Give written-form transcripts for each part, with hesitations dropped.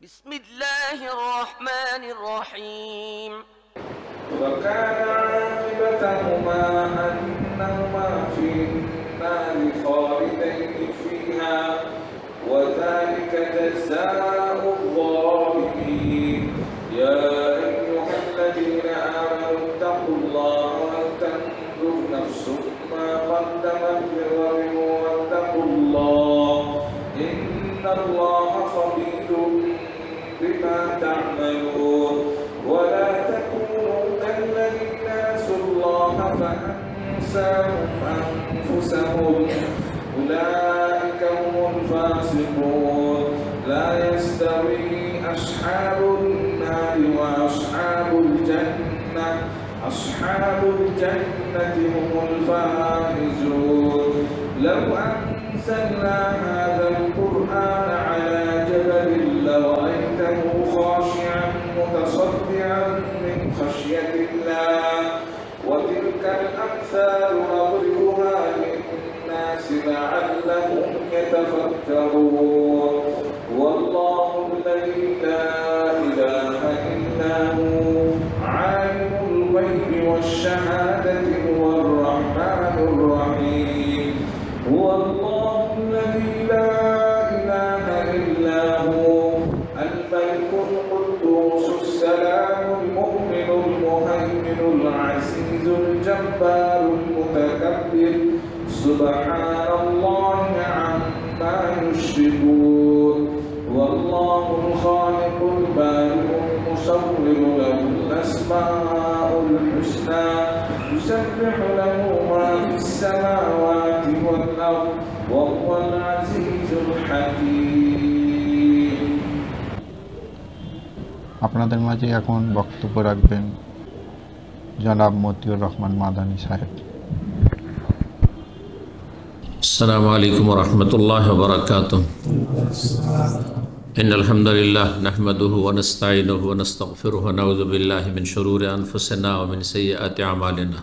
بسم الله الرحمن الرحيم وكان عاقبتهما أنهما في النار خالدين فيها وذلك جزاء الظالمين يا أيها الذين آمنوا اتقوا الله ولتنظر نفس ما قدمت لغد واتقوا الله إن الله خبير بما تعملون ولا تكونوا كالذين نسوا الله فأنساهم أنفسهم أولئك هم الفاسقون لا يستوي أصحاب النار وأصحاب الجنة أصحاب الجنة هم الفائزون لو أنزلنا هذا القرآن على جبل لرأيته خاشعا متصدعا من خشية الله وتلك الأمثال نضربها للناس لعلهم يتفكرون والله الذي لا إله إلا هو عالم الغيب والشهادة هو الرحمن الرحيم هو الله الذي لا إله إلا هو الملك القدوس السلام المؤمن المهيمن العزيز الجبار المتكبر سبحان الله عما يشركون والله الخالق البارئ المصور له الأسماء الحسنى يسبح له ما في السماوات والأرض وهو العزيز الحكيم আপনাদের মাঝে এখন বক্তব্য রাখবেন জনাব মতিউর রহমান মাদানী সাহেব। السلام عليكم ورحمة الله وبركاته إن الحمد لله نحمده ونستعينه ونستغفره ونعوذ بالله من شرور أنفسنا ومن سيئات أعمالنا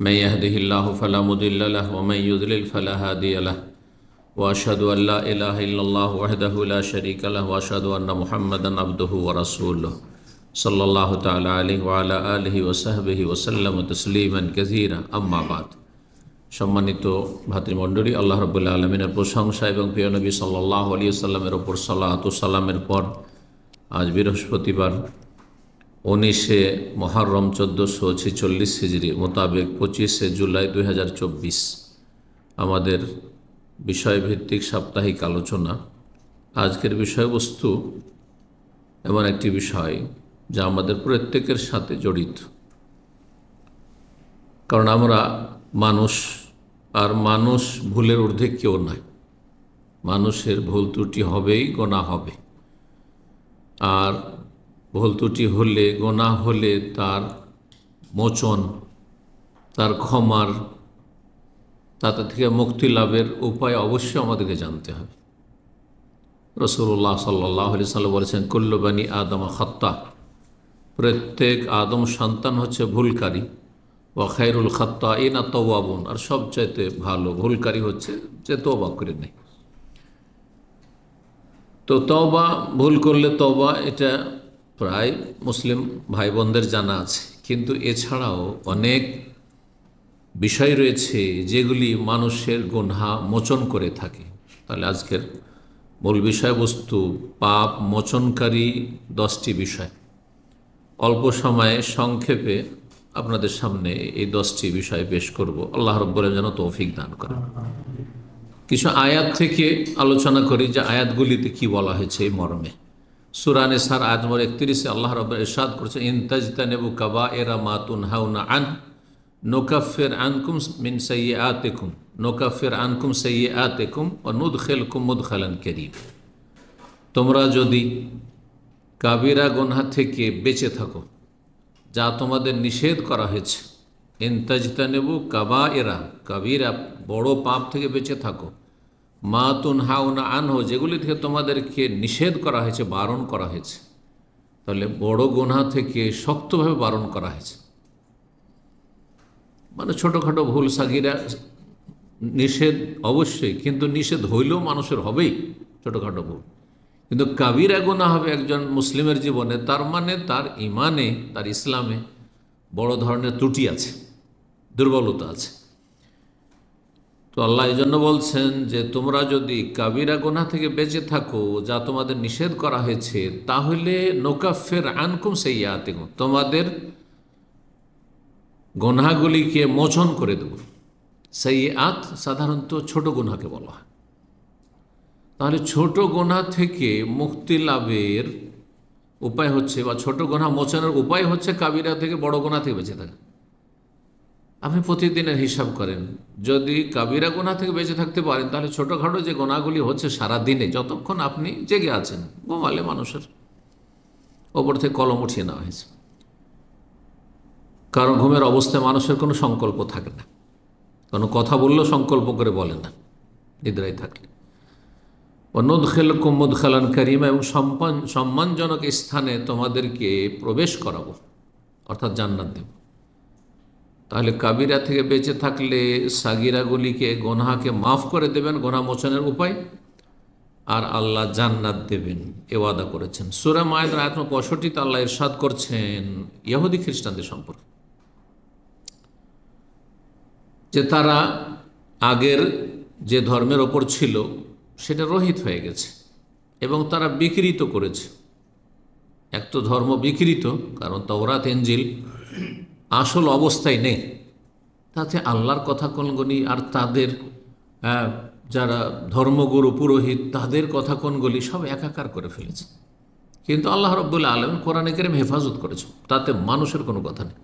من يهده الله فلا مضل له ومن يضلل فلا هادي له وأشهد أن لا إله إلا الله وحده لا شريك له وأشهد أن محمدا عبده ورسوله صلى الله تعالى عليه وعلى آله وصحبه وسلم تسليما كثيرا أما بعد সম্মানিত ভাতৃমণ্ডলী, আল্লাহ রাব্বুল আলামিনের প্রশংসা এবং প্রিয় নবী সাল্লাল্লাহু আলাইহি ওয়াসাল্লামের ওপর সালাত ও সালামের পর আজ বৃহস্পতিবার 19শে মুহররম 1446 হিজরি মোতাবেক 25শে জুলাই 2024 আমাদের বিষয়ভিত্তিক সাপ্তাহিক আলোচনা। আজকের বিষয়বস্তু এমন একটি বিষয় যা আমাদের প্রত্যেকের সাথে জড়িত, কারণ আমরা মানুষ, আর মানুষ ভুলের ঊর্ধ্বে কেউ নয়। মানুষের ভুল ত্রুটি হবেই, গোনা হবে, আর ভুল ত্রুটি হলে, গোনা হলে তার মোচন, তার ক্ষমার, তাতে থেকে মুক্তি লাভের উপায় অবশ্যই আমাদেরকে জানতে হবে। রাসূলুল্লাহ সাল্লাল্লাহু আলাইহি ওয়াসাল্লাম বলেছেন, কুল্লু বানি আদম খাত্তা, প্রত্যেক আদম সন্তান হচ্ছে ভুলকারী। ওয়া খায়রুল খাত্তাইনা তাওয়াবুন, আর সবচাইতে ভালো ভুলকারী হচ্ছে যে তওবা করে নেয়। তো তওবা, ভুল করলে তওবা, এটা প্রায় মুসলিম ভাই বোনদের জানা আছে, কিন্তু এছাড়াও অনেক বিষয় রয়েছে যেগুলি মানুষের গুনাহ মোচন করে থাকে। তাহলে আজকের মূল বিষয়বস্তু পাপ মোচনকারী 10টি বিষয়। অল্প সময়ে সংক্ষেপে আপনাদের সামনে এই 10টি বিষয় পেশ করব। আল্লাহ রাব্বুল আলামিন যেন তৌফিক দান করেন। কিছু আয়াত থেকে আলোচনা করি যে আয়াতগুলিতে কি বলা হয়েছে এই মর্মে। সূরা নিসার আয়াত নম্বর 31-এ আল্লাহ রাব্বুল ইরশাদ করেছেন, ইন তাজতানিবু কাবাইরা মা তুনহাউনা আন নুকাফির আনকুম মিন সাইয়্যাতিকুম নুকাফির আনকুম সাইয়্যাতিকুম ওয়া নুদখিলকুম মুদখালান কারীম। তোমরা যদি কাবিরা গুনাহ থেকে বেঁচে থাকো, যা তোমাদের নিষেধ করা হয়েছে, ইন তাজতানিবু কাবাইরা, কাবিরা বড় পাপ থেকে বেঁচে থাকো, মা তুনহাউনা আনহু, যেগুলি থেকে তোমাদেরকে নিষেধ করা হয়েছে, বারণ করা হয়েছে। তাহলে বড় গুনাহ থেকে শক্তভাবে বারণ করা হয়েছে। মানে ছোটোখাটো ভুল সাগিরা নিষেধ অবশ্যই, কিন্তু নিষেধ হইলেও মানুষের হবেই ছোটোখাটো ভুল, কিন্তু কাবিরা গুনাহ হবে একজন মুসলিমের জীবনে, তার মানে তার ইমানে, তার ইসলামে বড় ধরনের ত্রুটি আছে, দুর্বলতা আছে। তো আল্লাহ এই জন্য বলছেন যে তোমরা যদি কাবিরা গুনাহ থেকে বেঁচে থাকো, যা তোমাদের নিষেধ করা হয়েছে, তাহলে নুকাফির আনকুম সাইয়্যাতিকুম, তোমাদের গুনাহগুলিকে মোচন করে দেব। সাইয়্যাত সাধারণত ছোট গুনাহকে বলা হয়। তাহলে ছোট গুনাহ থেকে মুক্তি লাভের উপায় হচ্ছে, বা ছোট গুনাহ মোচনের উপায় হচ্ছে কাবিরা থেকে বড় গুনাহ থেকে বেঁচে থাকা। আপনি প্রতিদিনের হিসাব করেন, যদি কাবিরা গুনাহ থেকে বেঁচে থাকতে পারেন, তাহলে ছোটোখাটো যে গুনাহগুলি হচ্ছে সারা দিনে, যতক্ষণ আপনি জেগে আছেন, ঘুমালে মানুষের ওপর থেকে কলম উঠিয়ে নেওয়া হয়েছে। কারণ ঘুমের অবস্থায় মানুষের কোনো সংকল্প থাকে না, কোনো কথা বললেও সংকল্প করে বলে না নিদ্রায় থাকলে। নুদখিলকুম মুদখালান কারীমা, এবং সম্মানজনক স্থানে তোমাদেরকে প্রবেশ করাবো, অর্থাৎ জান্নাত দেব। তাহলে কাবিরা থেকে বেঁচে থাকলে সাগিরাগুলিকে, গোনাহকে মাফ করে দেবেন, গোনাহ মোচনের উপায়, আর আল্লাহ জান্নাত দেবেন, এ ওয়াদা করেছেন। সূরা মায়েদার আয়াত 65 আল্লাহ ইরশাদ করছেন ইহুদি খ্রিস্টানদের সম্পর্কে, যে তারা আগের যে ধর্মের ওপর ছিল সেটা রহিত হয়ে গেছে এবং তারা বিকৃত করেছে। এক তো ধর্ম বিকৃত, কারণ তাওরাত ইনজিল আসল অবস্থায় নেই, তাতে আল্লাহর কথা কোনগুলি আর তাদের যারা ধর্মগুরু পুরোহিত তাদের কথা কোনগুলি সব একাকার করে ফেলেছে। কিন্তু আল্লাহ রাব্বুল আলামিন কোরআনে কারীম হেফাজত করেছে, তাতে মানুষের কোনো কথা নেই।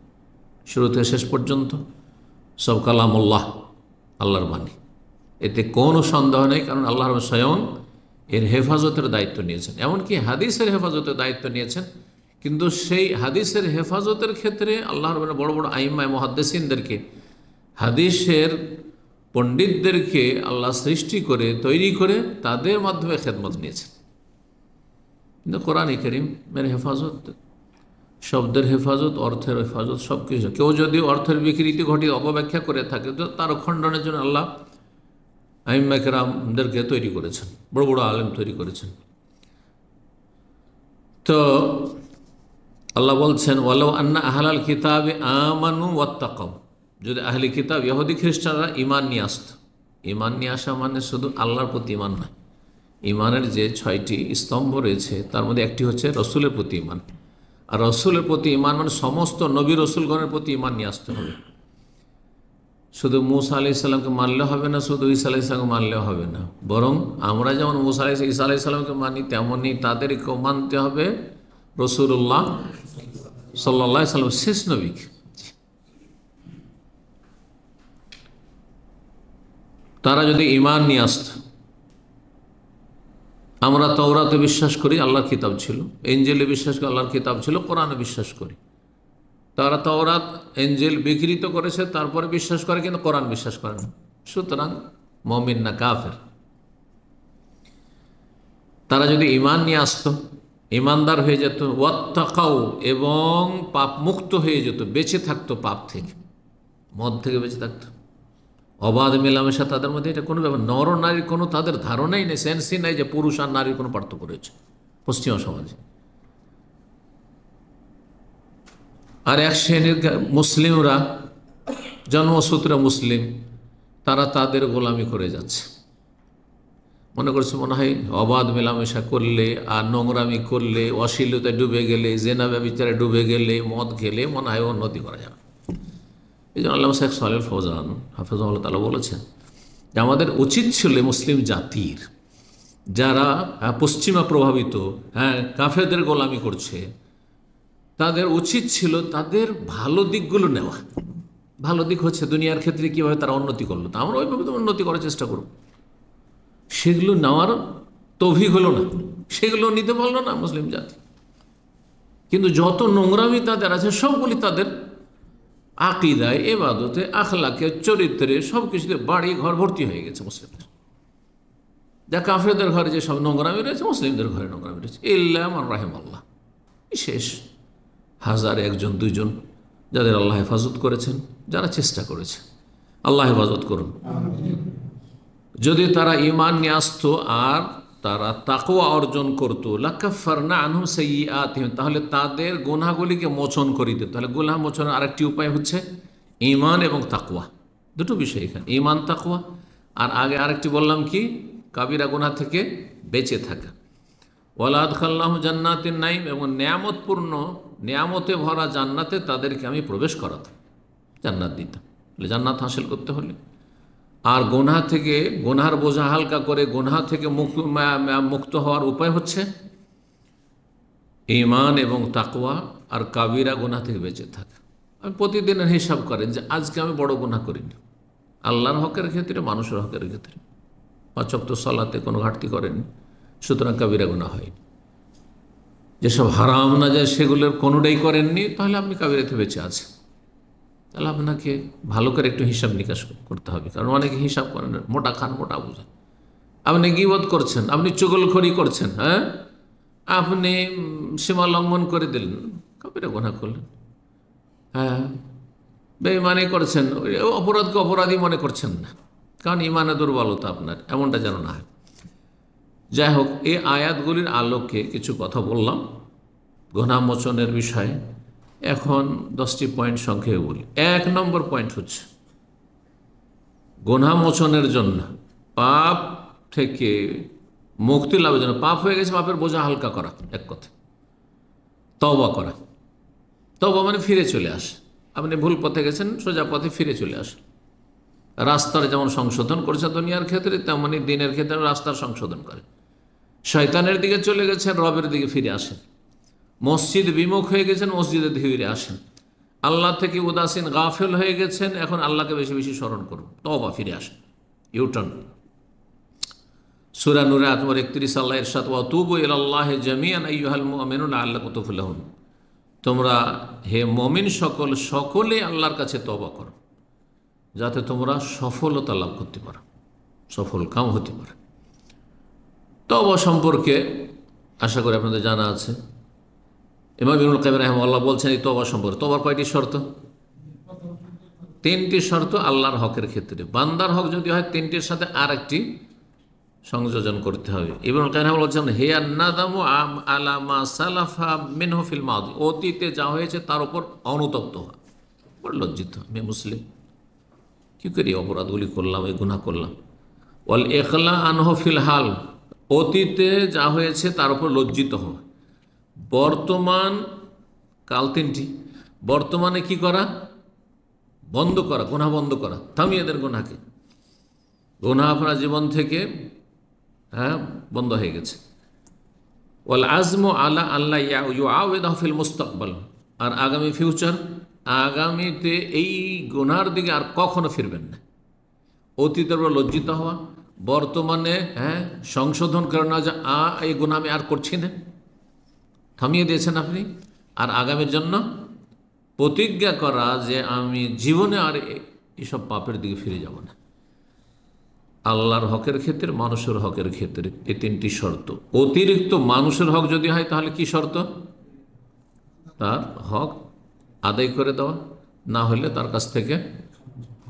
শুরু থেকে শেষ পর্যন্ত সব কালামুল্লাহ, আল্লাহর বাণী, এতে কোনো সন্দেহ নেই। কারণ আল্লাহ স্বয়ং এর হেফাজতের দায়িত্ব নিয়েছেন, এমনকি হাদিসের হেফাজতের দায়িত্ব নিয়েছেন। কিন্তু সেই হাদিসের হেফাজতের ক্ষেত্রে আল্লাহর বড় বড় আইম্মায়ে মুহাদ্দিসিনদেরকে, হাদিসের পণ্ডিতদেরকে আল্লাহ সৃষ্টি করে, তৈরি করে তাদের মাধ্যমে খেদমত নিয়েছেন। কিন্তু কোরআনে কারীমের হেফাজত, শব্দের হেফাজত, অর্থের হেফাজত, সব কিছু। কেউ যদি অর্থের বিকৃতি ঘটিয়ে অপব্যাখ্যা করে থাকে, তো তার খণ্ডনের জন্য আল্লাহ আইম্মায়ে কেরামদেরকে তৈরি করেছেন, বড় বড় আলেম তৈরি করেছেন। তো আল্লাহ বলছেন ওয়ালাউ আন্না আহলাল কিতাবে আমানু ওয়াত্তাকাউ, যদি আহলে কিতাব ইহুদি খ্রিস্টানরা ঈমান নিয়ে আসত। ঈমান নিয়ে আসা মানে শুধু আল্লাহর প্রতি ঈমান নয়, ঈমানের যে 6টি স্তম্ভ রয়েছে তার মধ্যে একটি হচ্ছে রসুলের প্রতি ঈমান। আর রসুলের প্রতি ঈমান মানে সমস্ত নবী রসুলগণের প্রতি ঈমান নিয়ে আসতে হবে। শুধু মূসা আলাইহিস সালামকে মানলে হবে না, শুধু ঈসা আলাইহিস সালামকে মানলেও হবে না, বরং আমরা যেমন মূসা আলাইহিস, ঈসা আলাইহিস সালামকে মানি, তেমনই তাদেরকেও মানতে হবে রাসূলুল্লাহ সাল্লাল্লাহু আলাইহি ওয়াসাল্লাম, শেষ নবীকে। তারা যদি ঈমান নিয়ে আসত, আমরা তাওরাতে বিশ্বাস করি, আল্লাহর কিতাব ছিল, ইনজিলে বিশ্বাস করি, আল্লাহর কিতাব ছিল, কোরআনে বিশ্বাস করি। তারা তাওরাত ইনজিল বিকৃত করেছে, তারপরে বিশ্বাস করে, কিন্তু কোরআন বিশ্বাস করে না। সুতরাং মুমিন না কাফের। তারা যদি ঈমান নিয়ে আসতো, ঈমানদার হয়ে যেত, ওয়াত্তাকাউ, এবং পাপ মুক্ত হয়ে যেত, বেঁচে থাকতো পাপ থেকে, মদ থেকে বেঁচে থাকতো, অবাধ মেলামেশা তাদের মধ্যে, এটা কোনো ব্যাপার। নর নারীর কোনো তাদের ধারণাই নেই, সেন্সই নাই যে পুরুষ আর নারীর কোনো পার্থক্য রয়েছে পশ্চিমা সমাজে। আর এক শ্রেণীর মুসলিমরা, জন্মসূত্রে মুসলিম, তারা তাদের গোলামি করে যাচ্ছে। মনে করছে মনে হয় অবাধ মেলামেশা করলে আর নোংরামি করলে, অশ্লীলতায় ডুবে গেলে, জেনা ব্যভিচারে ডুবে গেলে, মদ খেলে মনে হয় উন্নতি করা যাবে। এই জন্য আল্লামা শেখ সালেহ ফৌজান হাফিজাহুল্লাহ তাআলা বলেছেন যে আমাদের উচিত ছিল মুসলিম জাতির, যারা পশ্চিমা প্রভাবিত, কাফেরদের গোলামি করছে, তাদের উচিত ছিল তাদের ভালো দিকগুলো নেওয়া। ভালো দিক হচ্ছে দুনিয়ার ক্ষেত্রে কীভাবে তারা উন্নতি করলো, তা আমরা ওইভাবে তো উন্নতি করার চেষ্টা করব। সেগুলো নেওয়ার তৌফিক হলো না, সেগুলো নিতে পারলো না মুসলিম জাতি। কিন্তু যত নোংরামি তাদের আছে সবগুলি তাদের আকিদায়, ইবাদতে, আখলাকে, চরিত্রে, সব কিছুতে বাড়ি ঘর ভর্তি হয়ে গেছে মুসলিমদের। যা কাফেরদের ঘরে যে সব নোংরামি রয়েছে, মুসলিমদের ঘরে নোংরামি রয়েছে, ইল্লা মান রাহিমাল্লাহ, শেষ 1000 1 2 জন যাদের আল্লাহ হেফাজত করেছেন, যারা চেষ্টা করেছে। আল্লাহ হেফাজত করুন। যদি তারা ঈমান নিয়ে আসতো আর তারা তাকওয়া অর্জন করতো লাকাফারনা আনহুম সাইয়্যাতিহিম, তাহলে তাদের গুনাহগুলিকে মোচন করে দিত। তাহলে গুনাহ মোচনের আরেকটি উপায় হচ্ছে ঈমান এবং তাকওয়া, দুটো বিষয় এখানে, ঈমান তাকওয়া। আর আগে আরেকটি বললাম কি, কাবিরা গুনাহ থেকে বেঁচে থাকা। ওয়ালা আদখালনাহুম জান্নাতিন নাঈম, এবং নিয়ামতপূর্ণ নিয়ামতে ভরা জান্নাতে তাদেরকে আমি প্রবেশ করাতাম, জান্নাত দিতাম। জান্নাত হাসিল করতে হলে আর গুনাহ থেকে, গুনাহর বোঝা হালকা করে গুনাহ থেকে মুক্ত হওয়ার উপায় হচ্ছে ঈমান এবং তাকওয়া আর কাবিরা গুনাহ থেকে বেঁচে থাকা। আমি প্রতিদিনের হিসাব করেন যে আজকে আমি বড় গুনাহ করিনি, আল্লাহর হকের ক্ষেত্রে, মানুষের হকের ক্ষেত্রে, 5 ওয়াক্ত সালাতে কোনো ঘাটতি করেনি, সুতরাং কাবিরা গুনাহ হয়নি। যেসব হারাম না যায় সেগুলোর কোনোটাই করেননি, তাহলে আপনি কাবিরাতে বেঁচে আছেন। তাহলে আপনাকে ভালো করে একটু হিসাব নিকাশ করতে হবে, কারণ অনেকে হিসাব করেন, মোটা খান মোটা বুঝেন। আপনি গীবত করছেন, আপনি চুগলখড়ি করছেন, হ্যাঁ, আপনি সীমা লঙ্ঘন করে দিলেন, কাবিরা গুনাহ করলেন। হ্যাঁ, বেঈমানি করছেন, অপরাধকে অপরাধী মনে করছেন না, কারণ ইমানে দুর্বলতা আপনার, এমনটা যেন না হয়। যাই হোক, এই আয়াতগুলির আলোকে কিছু কথা বললাম গুনাহ মোচনের বিষয়ে। এখন 10টি পয়েন্ট সংক্ষেপে বলি। 1 নম্বর পয়েন্ট হচ্ছে গুনাহ মোচনের জন্য, পাপ থেকে মুক্তি লাভের জন্য, পাপ হয়ে গেছে পাপের বোঝা হালকা করা, এক কথা তওবা করা। তওবা মানে ফিরে চলে আসে, আপনি ভুল পথে গেছেন, সোজা পথে ফিরে চলে আসে। রাস্তার যেমন সংশোধন করেছে দুনিয়ার ক্ষেত্রে, তেমনি দিনের ক্ষেত্রে রাস্তার সংশোধন করে। শয়তানের দিকে চলে গেছেন, রবের দিকে ফিরে আসেন। মসজিদ বিমুখ হয়ে গেছেন, মসজিদে ফিরে আসেন। আল্লাহ থেকে উদাসীন গাফেল হয়ে গেছেন, এখন আল্লাহকে বেশি বেশি স্মরণ করুন, তওবা, ফিরে আসেন, ইউটার্ন। সূরা নূরে আয়াত নম্বর 31 আল্লাহ ইরশাদ, ওয়া তুবু ইলাল্লাহি জামিআন আইয়ুহাল মুমিনুনা লাআল্লাকুম তুফলিহুন, তোমরা হে মুমিন সকলে আল্লাহর কাছে তওবা করো, যাতে তোমরা সফলতা লাভ করতে পারো, সফল কাম হতে পারে। তওবা সম্পর্কে আশা করি আপনাদের জানা আছে। ইমাম ইবনুল কাইয়িম রাহিমাহুল্লাহ বলছেন এই তওবা সম্পর্কে, তওবার কয়টি শর্ত? 3টি শর্ত আল্লাহর হকের ক্ষেত্রে। বান্দার হক যদি হয় 3টির সাথে আর একটি সংযোজন করতে হবে। ইবনুল কাইয়িম বলছেন, হে আন্নাদামু আলা মা সালাফা মিনহু ফিল মাদি, অতীতে যা হয়েছে তার উপর অনুতপ্ত হওয়া। বড় লজ্জিত, আমি মুসলিম, কী করি অপরাধগুলি করলাম, এই গুনাহ করলাম। ওয়াল ইখলা আনহু ফিল হাল, অতীতে যা হয়েছে তার উপর লজ্জিত হওয়া। বর্তমান, কাল 3টি, বর্তমানে কি করা? বন্ধ করা, গুনাহ বন্ধ করা, থামিয়ে দেন গুনাহকে। গুনাহ আপনার জীবন থেকে বন্ধ হয়ে গেছে। ওয়াল আজমু আলা আল্লাহ ইউআউযিহু ফিল মুস্তাকবাল, আর আগামী ফিউচার, আগামীতে এই গুনার দিকে আর কখনো ফিরবেন না। অতীতের উপর লজ্জিত হওয়া, বর্তমানে সংশোধন করে না যে এই গুনাহ আমি আর করছি না, থামিয়ে দিয়েছেন আপনি। আর আগামীর জন্য প্রতিজ্ঞা করা যে আমি জীবনে আর এইসব পাপের দিকে ফিরে যাব না। আল্লাহর হকের ক্ষেত্রে, মানুষের হকের ক্ষেত্রে এই 3টি শর্ত। অতিরিক্ত মানুষের হক যদি হয় তাহলে কি শর্ত? তার হক আদায় করে দেওয়া, না হলে তার কাছ থেকে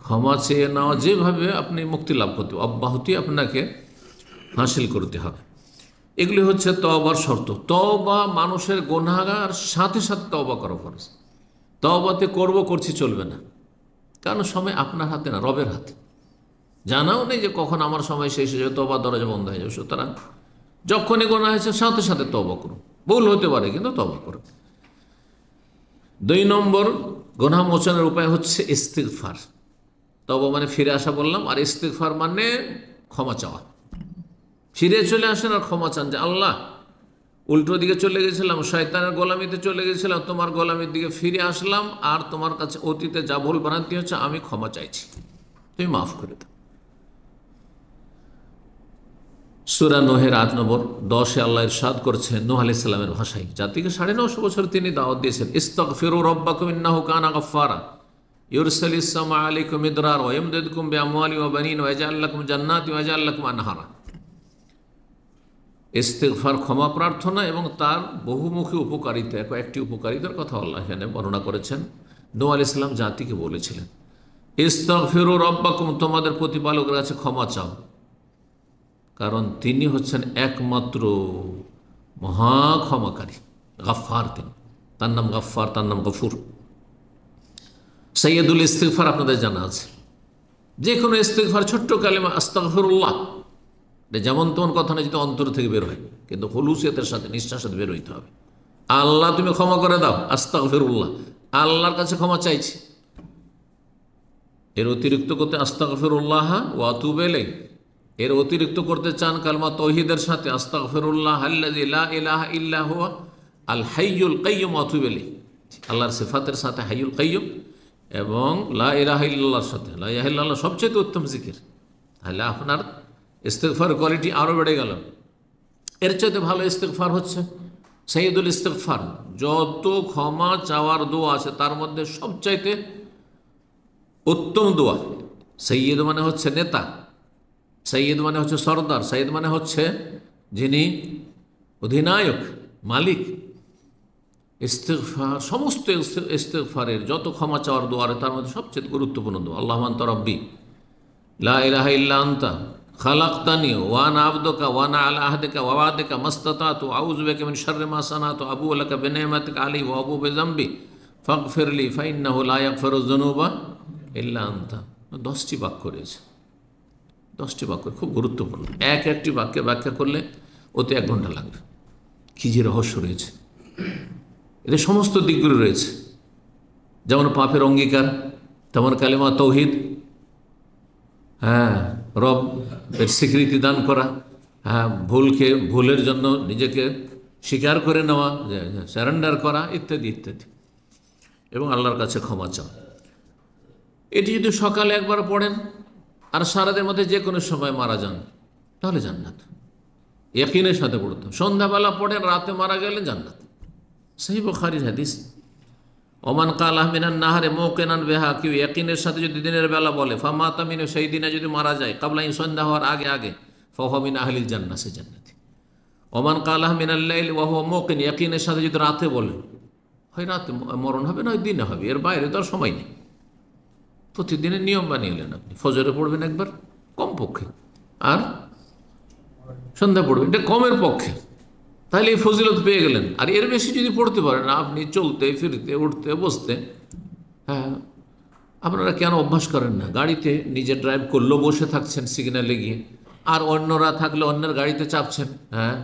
ক্ষমা চেয়ে নেওয়া। যেভাবে আপনি মুক্তি লাভ করতে, অব্যাহতি আপনাকে হাসিল করতে হবে। এগুলি হচ্ছে তওবার শর্ত। তওবা মানুষের গুনাহগার সাথে সাথে তওবা করা ফরজ। তওবাতে করছি চলবে না, কারণ সময় আপনার হাতে না, রবের হাতে। জানাও নেই যে কখন আমার সময় শেষ হয়ে যাবে, তওবার দরজা বন্ধ হয়ে যাবে। সুতরাং যখনই গুনাহ হয়েছে সাথে সাথে তওবা করুন। ভুল হতে পারে কিন্তু তওবা করুন। 2 নম্বর গুনাহ মোচনের উপায় হচ্ছে ইস্তিগফার। তওবা মানে ফিরে আসা বললাম, আর ইস্তিগফার মানে ক্ষমা চাওয়া। ফিরে চলে আসেন আর ক্ষমা চান যে আল্লাহ, উল্টো দিকে চলে গেছিলাম, শয়তানের গোলামিতে চলে গেছিলাম, তোমার গোলামির দিকে ফিরে আসলাম, আর তোমার কাছে অতীতে যা ভুল ভ্রান্তি হচ্ছে আমি ক্ষমা চাইছি, তুমি মাফ করে দাও। সূরা নূহের 8 নম্বর 10 আল্লাহ ইরশাদ করছেন নূহ আলাইহিস সালামের ভাষায়, জাতিকে 950 বছর তিনি দাওয়াত দিয়েছেন। ইস্তাগফিরু রাব্বাকুম ইন্নাহু কানা গাফফারা ইউরসিলিস সামা আলাইকুম মিদরার ওয়া ইয়ামদিদকুম বিআমওয়ালিন ওয়া বানিন ওয়া ইয়াজআল লাকুম জান্নাতিন ওয়া ইয়াজআল লাকুম আনহারা। ইস্তিগফার ক্ষমা প্রার্থনা এবং তার বহুমুখী উপকারিতা, কয়েকটি উপকারিতার কথা আল্লাহ এখানে বর্ণনা করেছেন। নূহ আলাইহিস সালাম জাতিকে বলেছিলেন, ইস্তাগফিরু রাব্বাকুম, তোমাদের প্রতিপালকের কাছে ক্ষমা চাও। কারণ তিনি হচ্ছেন একমাত্র মহা ক্ষমাকারী, গাফফার। তিনি, তার নাম গাফফার, তার নাম গফুর। সৈয়দুল ইস্তিগফার আপনাদের জানা আছে। যে কোনো ইস্তিগফার, ছোট্ট কালিমা আস্তাগফিরুল্লাহ, যেমন তেমন কথা না, যদি অন্তর থেকে বের হয়, কিন্তু হুলুসিয়তের সাথে, নিষ্ঠার সাথে বের হইতে হবে। আল্লাহ তুমি ক্ষমা করে দাও, আস্তাগফিরুল্লাহ, আল্লাহর কাছে ক্ষমা চাইছি। এর অতিরিক্ত করতে আস্তাগফিরুল্লাহ ওয়া আতুবু ইলাইহি, এর অতিরিক্ত করতে চান কালমা তাওহীদের সাথে আস্তাগফিরুল্লাহ আল্লাযী লা ইলাহা ইল্লা হুয়া আল হাইয়ুল কাইয়্যুম ওয়া আতুবু ইলাইহি, আল্লাহর সিফাতের সাথে হাইয়ুল কাইয়্যুম এবং লা ইলাহা ইল্লাল্লাহর সাথে। লা ইলাহা ইল্লাল্লাহ সবচেয়ে উত্তম জিকির। তাহলে আপনার ইস্তিগফার কোয়ালিটি আরও বেড়ে গেল। এর চাইতে ভালো ইস্তিগফার হচ্ছে সাইয়্যিদুল ইস্তিগফার। যত ক্ষমা চাওয়ার দোয়া আছে তার মধ্যে সবচাইতে উত্তম দোয়া। সৈয়দ মানে হচ্ছে নেতা, সৈয়দ মানে হচ্ছে সর্দার, সৈয়দ মানে হচ্ছে যিনি অধিনায়ক, মালিক। ইস্তিগফার, সমস্ত ইস্তিগফারের যত ক্ষমা চাওয়ার দোয়া তার মধ্যে সবচেয়ে গুরুত্বপূর্ণ দোয়া আল্লাহুম্মা আনতা রাব্বি লা ইলাহা ইল্লা আনতা খালাকতানি ওয়া আনা আবদুকা ওয়া আনা আলা আহদিকা ওয়া ওয়াদিকা মাসতাতাতু আউযু বিকা মিন শাররি মা সানাতু আবু লাকা বিনি'মাতিকা আলাইহি ওয়া আবু বিযামবি ফাগফিরলি ফাইন্নাহু লা ইয়াগফিরুয যুনুবা ইল্লা আনতা। 10টি বাক্য রয়েছে, 10টি বাক্য খুব গুরুত্বপূর্ণ। একটি বাক্যে ব্যাখ্যা করলে ওতে 1 ঘন্টা লাগবে। কী যে রহস্য রয়েছে এদের, সমস্ত দিকগুলো রয়েছে। যেমন পাপের অঙ্গীকার, তেমন কালেমা তাওহীদ, হ্যাঁ, রব এর স্বীকৃতি দান করা, হ্যাঁ, ভুলের জন্য নিজেকে স্বীকার করে নেওয়া, স্যারেন্ডার করা, ইত্যাদি ইত্যাদি, এবং আল্লাহর কাছে ক্ষমা চাওয়া। এটি যদি সকালে একবার পড়েন আর সারাদের মধ্যে যে কোনো সময় মারা যান তাহলে জান্নাত, ইয়াকিনের সাথে পড়তে। সন্ধ্যাবেলা পড়েন, রাতে মারা গেলে জান্নাত। সহিহ বুখারীর হাদিস। ওমান কালাহ মিনান নাহারে মুকিনান বিহা, কেউ ইয়াকিনের সাথে যদি দিনের বেলা বলে, ফামাতা মিনহু, সেই দিনে যদি মারা যায়, কাবলা সন্ধ্যা হওয়ার আগে আগে, ফাহুয়া মিন আহলিল জান্নাহ, সে জান্নাতি। ওমান কালাহ মিনাল লাইল ওয়া হুয়া মুকিন, ইয়াকিনের সাথে যদি রাতে বলেন, হয় রাতে মরণ হবে, নয় দিনে হবে, এর বাইরে তো আর সময় নেই। প্রতিদিনের নিয়ম বানিয়ে নিলেন আপনি, ফজরে পড়বেন একবার কমপক্ষে, আর সন্ধ্যা পড়বেন, এটা কমের পক্ষে, তাহলে এই ফজিলত পেয়ে গেলেন। আর এর বেশি যদি পড়তে পারেন, আপনি চলতে ফিরতে উঠতে বসতে, হ্যাঁ, আপনারা কেন অভ্যাস করেন না? গাড়িতে নিজে ড্রাইভ করলেও বসে থাকছেন সিগন্যালে গিয়ে, আর অন্যরা থাকলে অন্যের গাড়িতে চাপছেন, হ্যাঁ,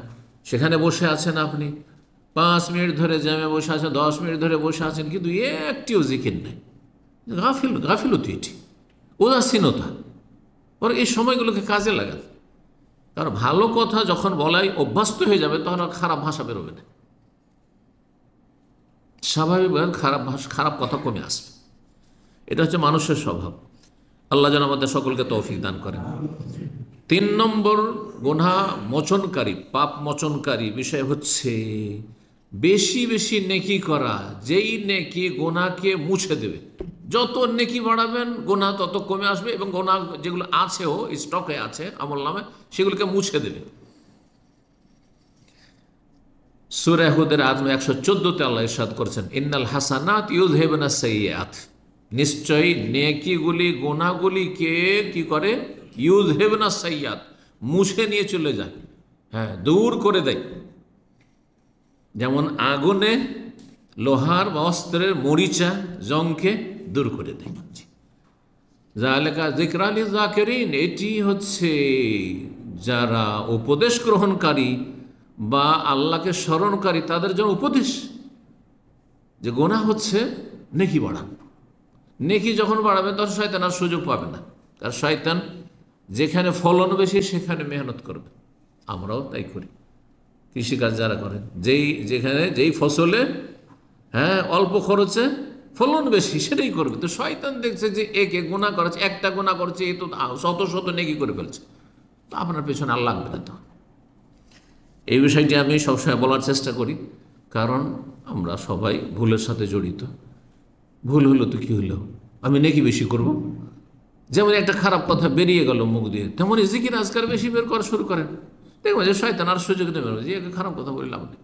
সেখানে বসে আছেন আপনি 5 মিনিট ধরে জ্যামে বসে আছেন, 10 মিনিট ধরে বসে আছেন, কিন্তু একটিও জিকির নেই। গাফিলতি, এটি উদাসীনতা। ওর এই সময়গুলোকে কাজে লাগান। কারণ ভালো কথা যখন বলাই অভ্যস্ত হয়ে যাবে, তখন আর খারাপ ভাষা বেরোবে না, স্বাভাবিকভাবে খারাপ কথা কমে আসবে। এটা হচ্ছে মানুষের স্বভাব। আল্লাহ যেন আমাদের সকলকে তৌফিক দান করেন। 3 নম্বর গুনাহ মোচনকারী, পাপ মোচনকারী বিষয় হচ্ছে বেশি বেশি নেকি করা, যেই নেকি গুনাহকে মুছে দেবে। যত নেকি বাড়াবেন গুনাহ তত কমে আসবে, এবং গুনাহ যেগুলো আছেও স্টকে আছে আমল নামে, সেগুলোকে মুছে দেবে। সূরা হুদের আয়াত 114-তে আল্লাহ ইরশাদ করেছেন, ইন্নাল হাসানাত ইউযহিবুনা সাইয়্যাত, নিশ্চয়ই নেকিগুলি গুনাহগুলিকে কি করে? ইউযহিবুনা সাইয়্যাত, মুছে নিয়ে চলে যায়, হ্যাঁ, দূর করে দেয়। যেমন আগুনে লোহার বা অস্ত্রের মরিচা জংকে দূর করে দেয়। যালিকা যিকরা লিযাকিরিন, এটি হচ্ছে যারা উপদেশ গ্রহণকারী বা আল্লাহকে স্মরণকারী তাদের জন্য উপদেশ, যে গুনাহ হচ্ছে নেকি বাড়ান। নেকি যখন বাড়াবেন তখন শয়তান আর সুযোগ পাবে না, কারণ শয়তান যেখানে ফলন বেশি সেখানে মেহনত করবে। আমরাও তাই করি, কৃষিকাজ যারা করেন, যেই ফসলে, হ্যাঁ, অল্প খরচে ফলন বেশি সেটাই করবে। তো শয়তান দেখছে যে একে গুনাহ করেছে, একটা গুনাহ করেছে, এ তো শত শত নেকি করে ফেলছে, তো আপনার পেছনে আর লাগবে না। তো এই বিষয়টি আমি সবসময় বলার চেষ্টা করি, কারণ আমরা সবাই ভুলের সাথে জড়িত। ভুল হলো তো কী হলো, আমি নেকি বেশি করব। যেমন একটা খারাপ কথা বেরিয়ে গেল মুখ দিয়ে, তেমনই জিকির আজকাল বেশি বের করা শুরু করেন, দেখবেন যে শয়তান আর সুযোগ নেবে যে একে খারাপ কথা বলে লাভ নেই।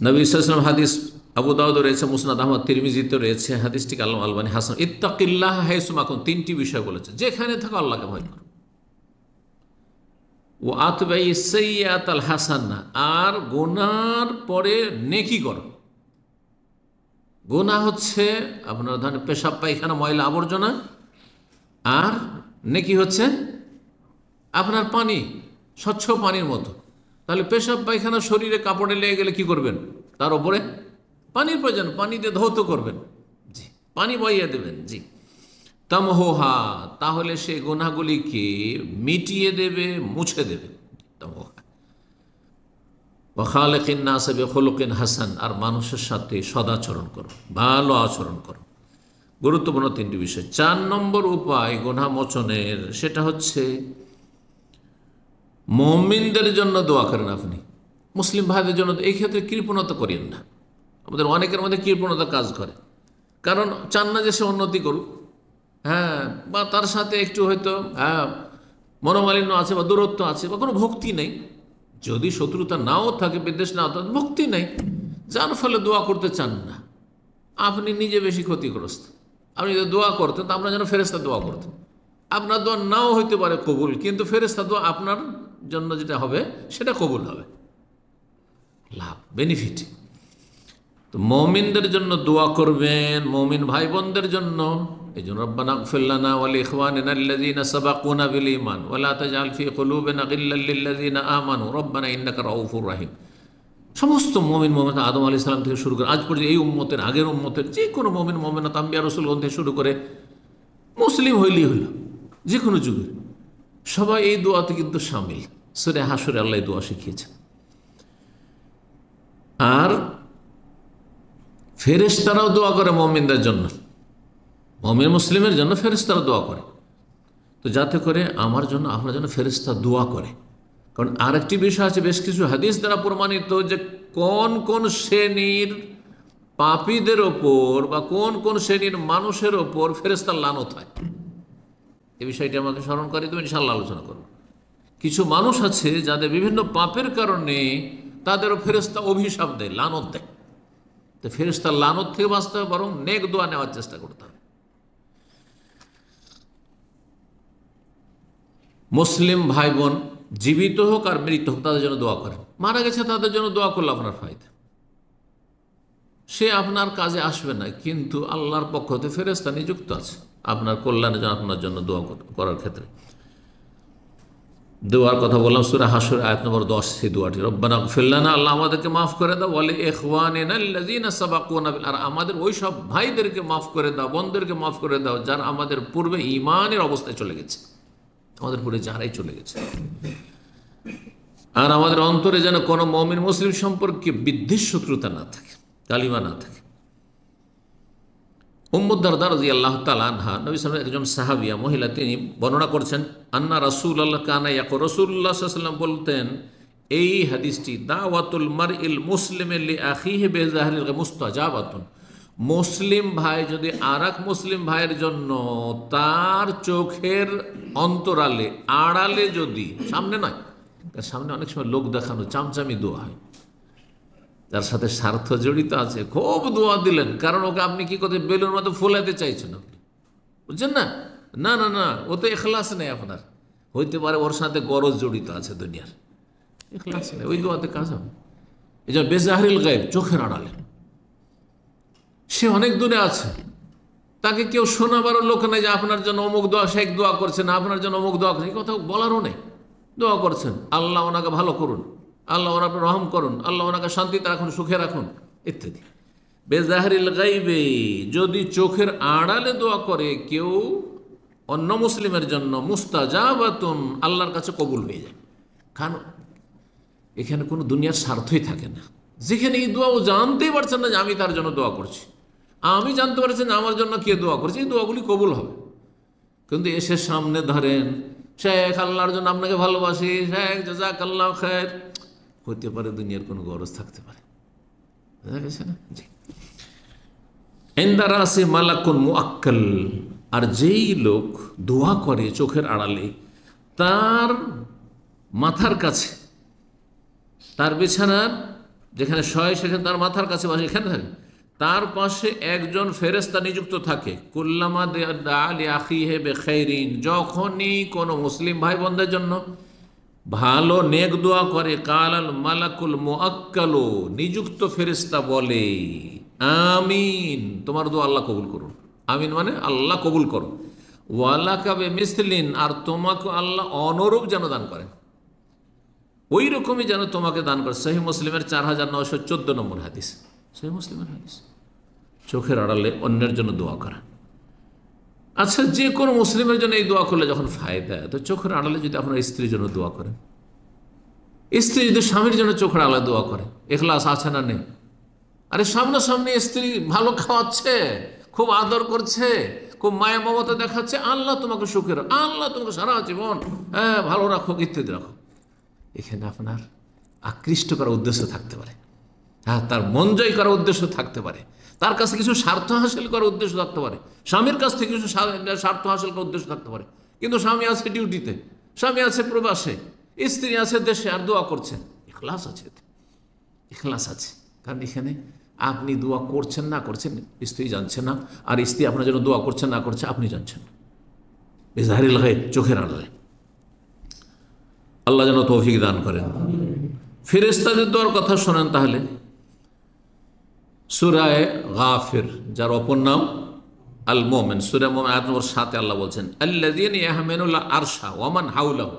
নবী সাল্লাল্লাহু আলাইহি ওয়াসাল্লাম হাদিস আবু দাউদ রয়েছে, মুসনাদ আহমদ, তিরমিজিতে রয়েছে, হাদিসটি আল্লামা আলবানী হাসান। ইত্তাকিল্লাহ হাইসুমা কুনতা, তিনটি বিষয় বলেছে, যেখানে থাকো আল্লাহকে ভয় করো। ও আতবাই সাইয়্যাত আল হাসানা, আর গুনার পরে নেকি করো। গুনাহ হচ্ছে আপনার ধরেন পেশাব পায়খানা ময়লা আবর্জনা, আর নেকি হচ্ছে আপনার পানি, স্বচ্ছ পানির মতো। তাহলে পেশাব পায়খানা শরীরে কাপড়ে লেগে গেলে কি করবেন? তার উপরে পানির প্রয়োজন, পানি দিয়ে ধৌত করবেন, জি, পানি বইয়ে দেবেন, জি। তামহোহা, তাহলে সে গুনাহগুলিকে মিটিয়ে দেবে, মুছে দেবে। তামহোহা ওয়া খালিকিন নাস বিখুলুকিন হাসান, আর মানুষের সাথে সদাচরণ করো, ভালো আচরণ করো। গুরুত্বপূর্ণ তিনটি বিষয়। 4 নম্বর উপায় গুনাহ মোচনের, সেটা হচ্ছে মুমিনদের জন্য দোয়া করেন। আপনি মুসলিম ভাইদের জন্য এই ক্ষেত্রে কৃপণতা করেন না। আমাদের অনেকের মধ্যে কৃপণতা কাজ করে, কারণ চান না যে সে উন্নতি করুক, হ্যাঁ, বা তার সাথে একটু হয়তো মনোমালিন্য আছে বা দূরত্ব আছে বা কোনো ভক্তি নেই। যদি শত্রুতা নাও থাকে, বিদ্বেষ নাও থাকে, ভক্তি নেই, যার ফলে দোয়া করতে চান না। আপনি নিজে বেশি ক্ষতিগ্রস্ত। আপনি যদি দোয়া করতেন তা আপনার যেন ফেরেশতা দোয়া করতেন। আপনার দোয়া নাও হইতে পারে কবুল, কিন্তু ফেরেশতা দোয়া আপনার জন্য যেটা হবে সেটা কবুল হবে, লাভ, বেনিফিট। তো মুমিনদের জন্য দোয়া করবেন, মুমিন ভাই বোনদের জন্য। এই জন্য রব্বানা ইগফির লানা ওয়া লিইখওয়ানিনা আল্লাযীনা সাবাকুনা বিল ঈমান ওয়া লা তাজআল ফী কুলুবিনা গিল্লাল লিল্লাযীনা আমানু রব্বানা ইন্নাকা রাউফুর রাহিম। সমস্ত মুমিন মুমিনাত আদম আলাইহিস সালাম থেকে শুরু করে আজ পর্যন্ত এই উম্মতের, আগের উম্মতের যে কোনো মুমিন মুমিনাত, আম্বিয়া রাসূলগণ থেকে শুরু করে মুসলিম হইলেই হলো, যে কোনো যুগের সবাই এই দোয়াতে কিন্তু শামিল। সূরা হাশরে আল্লাহ এই দোয়া শিখিয়েছেন। আর ফেরেশতারাও দোয়া করে মুমিনদের জন্য, মুমিন মুসলিমের জন্য ফেরেশতারা দোয়া করে। তো যাতে করে আমার জন্য, আপনার জন্য ফেরেশতা দোয়া করে। কারণ আরেকটি বিষয় আছে, বেশ কিছু হাদিস দ্বারা প্রমাণিত, যে কোন কোন শ্রেণীর পাপীদের ওপর বা কোন কোন শ্রেণীর মানুষের ওপর ফেরেশতার লানত হয়। এই বিষয়টি আমাকে স্মরণ করে দেবেন, ইনশাআল্লাহ আলোচনা করব। কিছু মানুষ আছে যাদের বিভিন্ন পাপের কারণে তাদেরও ফেরেশতা অভিশাপ দেয়, লানত দেয়। তো ফেরেশতার লানত থেকে বাঁচতে হবে, বরং নেক দোয়া নেওয়ার চেষ্টা করতে হবে। মুসলিম ভাই বোন জীবিত হোক আর মৃত হোক, তাদের জন্য দোয়া করেন। মারা গেছে তাদের জন্য দোয়া করলে আপনার ফায়দা। সে আপনার কাজে আসবে না, কিন্তু আল্লাহর পক্ষ থেকে ফেরেশতা নিযুক্ত আছে আপনার কল্যাণের জন্য, আপনার জন্য দোয়া করার ক্ষেত্রে। দোয়ার কথা বললাম সূরা হাশর আয়াত নম্বর 10, সেই দোয়াটি রব্বানা ইগফির লানা, আল্লাহ আমাদেরকে মাফ করে দাও, ওয়া লিইখওয়ানিনা আল্লাযীনা সাবাকুনা বিল, আর আমাদের ওই সব ভাইদেরকে মাফ করে দাও, বোনদেরকে মাফ করে দাও যারা আমাদের পূর্বে ঈমানের অবস্থায় চলে গেছে, আমাদের পূর্বে যারাই চলে গেছে। আর আমাদের অন্তরে যেন কোনো মুমিন মুসলিম সম্পর্কে বিদ্বেষ, শত্রুতা না থাকে, কালিমা না থাকে। উম্মু দারদা রাদিয়াল্লাহু তাআলা আনহা, নবী সাল্লাল্লাহু আলাইহি ওয়াসাল্লাম একজন সাহাবিয়া মহিলা, তিনি বর্ণনা করছেন, আন্না রাসূলুল্লাহ কানা ইয়াকুল, রাসূলুল্লাহ সাল্লাল্লাহু আলাইহি ওয়াসাল্লাম বলতেন, এই হাদিসটি, দাওয়াতুল মারইল মুসলিমি লিআখিহি বিযাহরিল মুস্তাজাবাতুন, মুসলিম ভাই যদি আরেক মুসলিম ভাইয়ের জন্য তার চোখের অন্তরালে, আড়ালে, যদি সামনে নয়, সামনে অনেক সময় লোক দেখানো চামচামি দোয়া হয়, যার সাথে স্বার্থ জড়িত আছে, খুব দোয়া দিলেন, কারণ ওকে আপনি কি করতে বেলুর মতো ফোলাতে চাইছেন আপনি, বুঝছেন না, না না না, ও তো ইখলাস নেই আপনার, হইতে পারে ওর সাথে গরজ জড়িত আছে দুনিয়ার, ইখলাস নেই, ওই দোয়াতে কাজ হবে। এই যে বেজাহরিল গায়ব, চোখের আড়ালে, সে অনেক দূরে আছে, তাকে কেউ শোনাবারও লোক নেই যে আপনার জন্য অমুক দোয়া, শেখ দোয়া করছেন, আপনার জন্য অমুক দোয়া করছেন, এই কথা বলারও নেই। দোয়া করছেন, আল্লাহ ওনাকে ভালো করুন, আল্লাহ ওনাকে রহম করুন, আল্লাহ ওনাকে শান্তিতে রাখুন, সুখে রাখুন, ইত্যাদি। বেজাহরিল গায়বে, যদি চোখের আড়ালে দোয়া করে কেউ অন্য মুসলিমের জন্য, মুস্তাজাবাতুন, আল্লাহর কাছে কবুল হয়ে যায়। কারণ এখানে কোনো দুনিয়ার স্বার্থই থাকে না, যেখানে এই দোয়া ও জানতেই পারছেন না যে আমি তার জন্য দোয়া করছি, আমি জানতে পারছি না আমার জন্য কে দোয়া করছে, এই দোয়াগুলি কবুল হবে। কিন্তু এসে সামনে ধরেন, শেখ আল্লাহর জন্য আপনাকে ভালোবাসি, শেখ জাযাকাল্লাহ খায়র, হতে পারে দুনিয়ার কোনো গরজ থাকতে পারে, বুঝা গেছে না? জি। ইনদা রাসি মালাকুন মুআক্কাল, আর যেই লোক দোয়া করে চোখের আড়ালে, তার মাথার কাছে, তার বিছানার যেখানে শয় সেখানে তার মাথার কাছে বসে, এখানে থাকে তার পাশে একজন ফেরেশতা নিযুক্ত থাকে। কুল্লামা দা লিআখিহি বিখাইরিন, যখনই কোনো মুসলিম ভাই বোনদের জন্য ভালো নেক দোয়া করে, কালাল মালাকুল মুআক্কালু, নিযুক্ত ফেরেশতা বলে আমিন, তোমার দোয়া আল্লাহ কবুল করুন। আমিন মানে আল্লাহ কবুল করো। ওয়ালাকা বিমিসলিন, আর তোমাকে আল্লাহ অনুরূপ যেন দান করেন, ওই রকমই যেন তোমাকে দান করে। সহিহ মুসলিমের 4914 নম্বর হাদিস, সহিহ মুসলিমের হাদিস। চোখের আড়ালে অন্যের জন্য দোয়া করা। আচ্ছা, যে কোনো মুসলিমের জন্য এই দোয়া করলে যখন ফায়দা, তো চোখের আড়ালে যদি আপনার স্ত্রীর জন্য দোয়া করেন, স্ত্রী যদি স্বামীর জন্য চোখের আড়ালে দোয়া করে, ইখলাস আছে না নেই? আরে সামনাসামনি স্ত্রী ভালো খাওয়াচ্ছে, খুব আদর করছে, খুব মায়া মমতা দেখাচ্ছে, আল্লাহ তোমাকে সুখের, আল্লাহ তোমাকে সারা জীবন ভালো রাখো, ইত্যাদি রাখো। এখানে আপনার আকৃষ্ট করার উদ্দেশ্য থাকতে পারে, তার মন জয় করার উদ্দেশ্য থাকতে পারে, তার কাছে কিছু স্বার্থ হাসিল করার উদ্দেশ্য থাকতে পারে, স্বামীর কাছ থেকে কিছু স্বার্থ হাসিল করার উদ্দেশ্য থাকতে পারে। কিন্তু স্বামী আছে ডিউটিতে, স্বামী আছে প্রবাসে, স্ত্রী আছে দেশে, আর দোয়া করছেন, ইখলাস আছে, ইখলাস আছে। কারণ এখানে আপনি দোয়া করছেন না করছেন স্ত্রী জানছে না, আর স্ত্রী আপনার জন্য দোয়া করছেন না করছে আপনি জানছেন না, বেজাহারিল গায়ব, চোখের আড়ালে। আল্লাহ যেন তৌফিক দান করেন। ফেরেশতাদের দোয়ার কথা শোনেন তাহলে। সূরা গাফির, যার অপর নাম আল মুমিন, সূরা মুমিন আয়াত নম্বর 7 আল্লাহ বলছেন আল্লাযীনা ইয়াহমিলুল আরশা ওয়া মান হাওলাহু,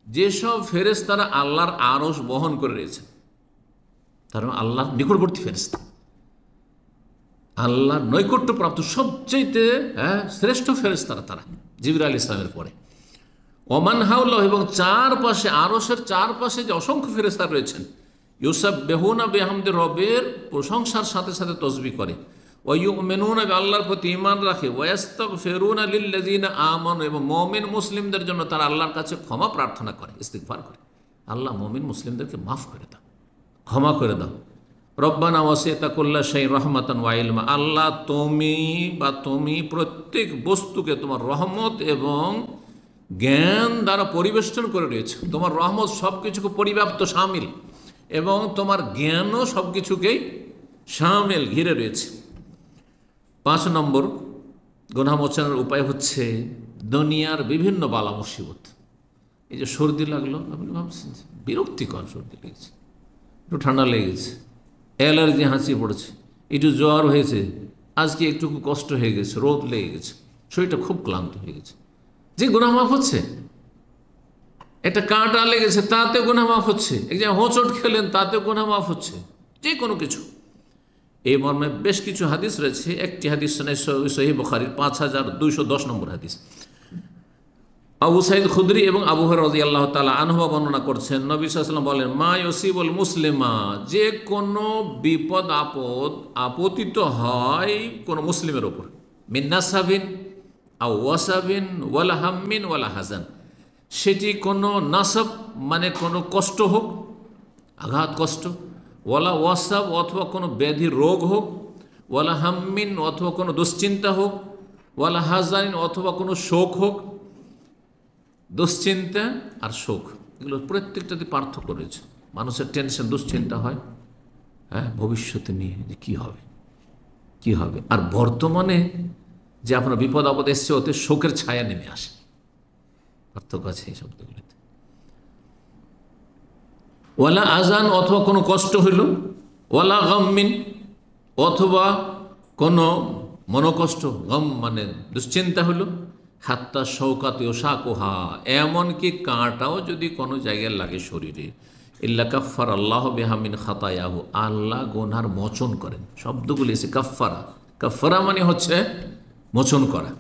যেসব ফেরেশতারা আল্লাহর আরশ বহন করে রয়েছেন, তারা আল্লাহর নিকটবর্তী ফেরেশতা, আল্লাহর নৈকট্যপ্রাপ্ত সবচেয়ে শ্রেষ্ঠ ফেরেশতারা তারা, জিবরাইল আলাইহিস সালামের পরে। ওমান হাওলাহু, এবং চারপাশে, আরশের চারপাশে যে অসংখ্য ফেরেশতা রয়েছেন, ইউসাব্বিহুনা বিহামদি রবের প্রশংসার সাথে সাথে তসবিহ করে, ওয়া ইউমিনুনা আল্লাহর প্রতি ঈমান রাখে, ওয়া ইস্তাগফিরুনা লিল্লাযিনা আমানু, এবং মুমিন মুসলিমদের জন্য তারা আল্লাহর কাছে ক্ষমা প্রার্থনা করে, ইস্তিগফার করে, আল্লাহ মুমিন মুসলিমদেরকে মাফ করে দাও, ক্ষমা করে দাও। রব্বানা ওয়াসি'তা কুল্লা শাইইন রাহমাতান ওয়া ইলমা, আল্লাহ তুমি প্রত্যেক বস্তুকে তোমার রহমত এবং জ্ঞান দ্বারা পরিবেষ্টন করে রয়েছে। তোমার রহমত সব কিছুকে পরিব্যাপ্ত, শামিল, এবং তোমার জ্ঞানও সব কিছুকেই শামিল, ঘিরে রয়েছে। 5 নম্বর গুনাহ মোচনের উপায় হচ্ছে দুনিয়ার বিভিন্ন বালা মুসিবত। এই যে সর্দি লাগলো, আপনি ভাবছেন বিরক্তিকর, সর্দি লেগেছে, একটু ঠান্ডা লেগেছে, অ্যালার্জি, হাঁচি পড়েছে, একটু জ্বর হয়েছে, আজকে একটু কষ্ট হয়ে গেছে, রোদ লেগে গেছে, শরীরটা খুব ক্লান্ত হয়ে গেছে, যে গুনাহ মাফ হচ্ছে। একটা কাঁটা লেগেছে, তাতে গুনাহ মাফ হচ্ছে। এক জায়গায় হোঁচট খেলেন, তাতে গুনাহ মাফ হচ্ছে, যে কোনো কিছু। এই মর্মে বেশ কিছু হাদিস রয়েছে। একটি হাদিস সহিহ বুখারীর 5210 নম্বর হাদিস, আবু সাঈদ খুদরি এবং আবু হুরায়রা রাদিয়াল্লাহু তাআলা আনহু বর্ণনা করছেন, নবী সাল্লাল্লাহু আলাইহি ওয়াসাল্লাম বলেন, মা ইউসিবুল মুসলিমা, যে কোনো বিপদ আপদ আপতিত হয় কোনো মুসলিমের ওপর, মিন নাসাবিন আও ওয়াসাবিন ওয়ালা হাম্মিন ওয়ালা হাজান, সেটি কোনো নাসাব মানে কোনো কষ্ট হোক, আঘাত কষ্ট, ওয়ালা ওয়াসাব অথবা কোনো ব্যাধি রোগ হোক, ওয়ালা হাম্মিন অথবা কোনো দুশ্চিন্তা হোক, ওয়ালা হাজানিন অথবা কোনো শোক হোক। দুশ্চিন্তা আর শোক, এগুলো প্রত্যেকটাতে পার্থক্য রয়েছে। মানুষের টেনশন, দুশ্চিন্তা হয় ভবিষ্যতে নিয়ে যে কী হবে কী হবে, আর বর্তমানে যে আপনার বিপদ আপদ এসছে, ওতে শোকের ছায়া নেমে আসে। পার্থক্য আছে এই শব্দগুলিতে। ওয়ালা আজান অথবা কোনো কষ্ট হইল, ওয়ালা গাম্মিন অথবা কোনো মনোকষ্ট, গম মানে দুশ্চিন্তা হইল, হাত্তা শৌকাত ইউশাকুহা, এমনকি কাঁটাও যদি কোনো জায়গায় লাগে শরীরে, ইল্লা কাফার আল্লাহ বিহা মিন খাতায়াহু, আল্লাহ গুনার মোচন করেন। শব্দগুলি এসে কাফারা, কাফারা মানে হচ্ছে মোচন করা।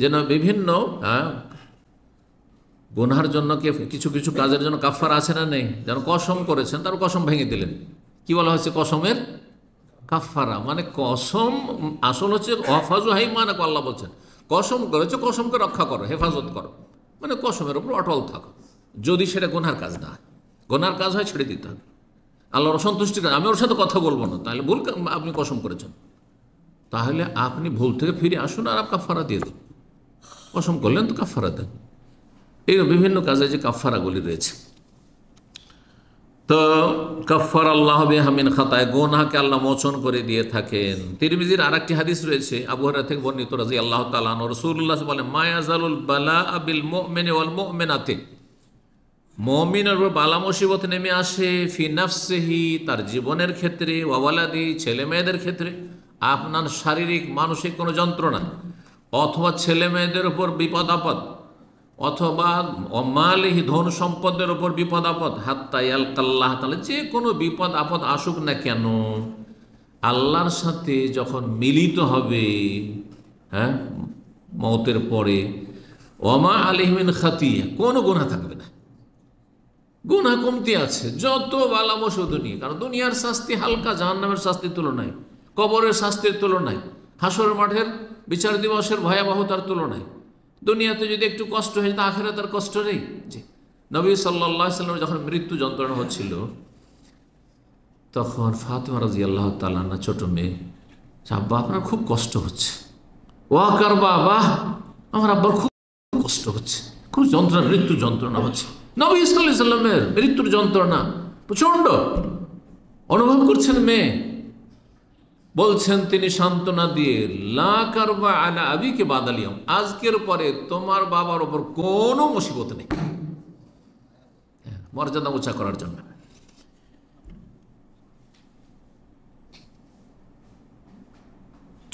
যেন বিভিন্ন গুনার জন্য কিছু কিছু কাজের জন্য কাফারা আছে না নেই, যেন কসম করেছেন, তার কসম ভেঙে দিলেন, কি বলা হচ্ছে কসমের কাফারা। মানে কসম আসল হচ্ছে অফাজু হাইমানা, আল্লাহ বলছেন কসম করেছো, কসমকে রক্ষা করো, হেফাজত করো, মানে কসমের উপর অটল থাকো। যদি সেটা গুনার কাজ না হয়, গুনার কাজ হয় ছেড়ে দিতে হবে, আল্লাহর অসন্তুষ্টি, আমি ওর সাথে কথা বলবো না, তাহলে ভুল আপনি কসম করেছেন, তাহলে আপনি ভুল থেকে ফিরে আসুন আর কাফারা দিয়ে দিন। কসম করলেন তো কাফারা দেন। এই বিভিন্ন কাজে যে কাফারাগুলি রয়েছে, তো কাফার আল্লাহ বিহা মিন খাতায়, গুনাহকে আল্লাহ মোচন করে দিয়ে থাকেন। তিরমিজির আরেকটি হাদিস রয়েছে আবু হুরায়রা থেকে বর্ণিত রাদিয়াল্লাহু তাআলা আনহু, রাসূলুল্লাহ বলেন, মা ইয়াজালুল বালাআ বিল মুমিনি ওয়াল মুমিনাতি, মুমিনের উপর বালা মুসিবত নেমে আসে, ফি নাফসিহি, তার জীবনের ক্ষেত্রে, ওয়া ওয়ালাদি, ছেলে মেয়েদের ক্ষেত্রে, আপনার শারীরিক মানসিক কোনো যন্ত্রণা, অথবা ছেলে মেয়েদের উপর বিপদ আপদ, অথবা অমালিহি, ধন সম্পদের উপর বিপদ আপদ, হাত্তা ইয়ালকাল্লাহ তাআলা, যে কোনো বিপদ আপদ আসুক না কেন, আল্লাহর সাথে যখন মিলিত হবে, হ্যাঁ, মওতের পরে, ওমা আলাইহি মিন খাতিয়া, কোনো গুনাহ থাকবে না, গুনাহ কমতি আছে, যত বালা মুসিবত দুনিয়া, কারণ দুনিয়ার শাস্তি হালকা জাহান্নামের শাস্তির তুলনায়, কবরের শাস্তির তুলনায়, হাসরের মাঠের বিচার দিবসের ভয়াবহতার তুলনায়। দুনিয়াতে যদি একটু কষ্ট হয়ে যেত, আখিরাতের কষ্ট নেই। জি, নবী সাল্লাল্লাহু আলাইহি ওয়াসাল্লাম যখন মৃত্যু যন্ত্রণা হচ্ছিল, তখন ফাতিমা রাদিয়াল্লাহু তাআলা আনহা, ছোট মেয়ে, আব্বা আপনার খুব কষ্ট হচ্ছে। ওয়াকার বাবা, আমার আব্বার খুব কষ্ট হচ্ছে, খুব যন্ত্রণা, মৃত্যু যন্ত্রণা হচ্ছে। নবী সাল্লাল্লাহু আলাইহি ওয়াসাল্লামের মৃত্যুর যন্ত্রণা প্রচণ্ড অনুভব করছেন মেয়ে। বলছেন তিনি সান্ত্বনা দিয়ে, লা কারবা আলা আবিকে বাদাল ইয়াউম, আজকের পরে তোমার বাবার ওপর কোনো মুসিবত নেই, মর্যাদা উঁচা করার জন্য।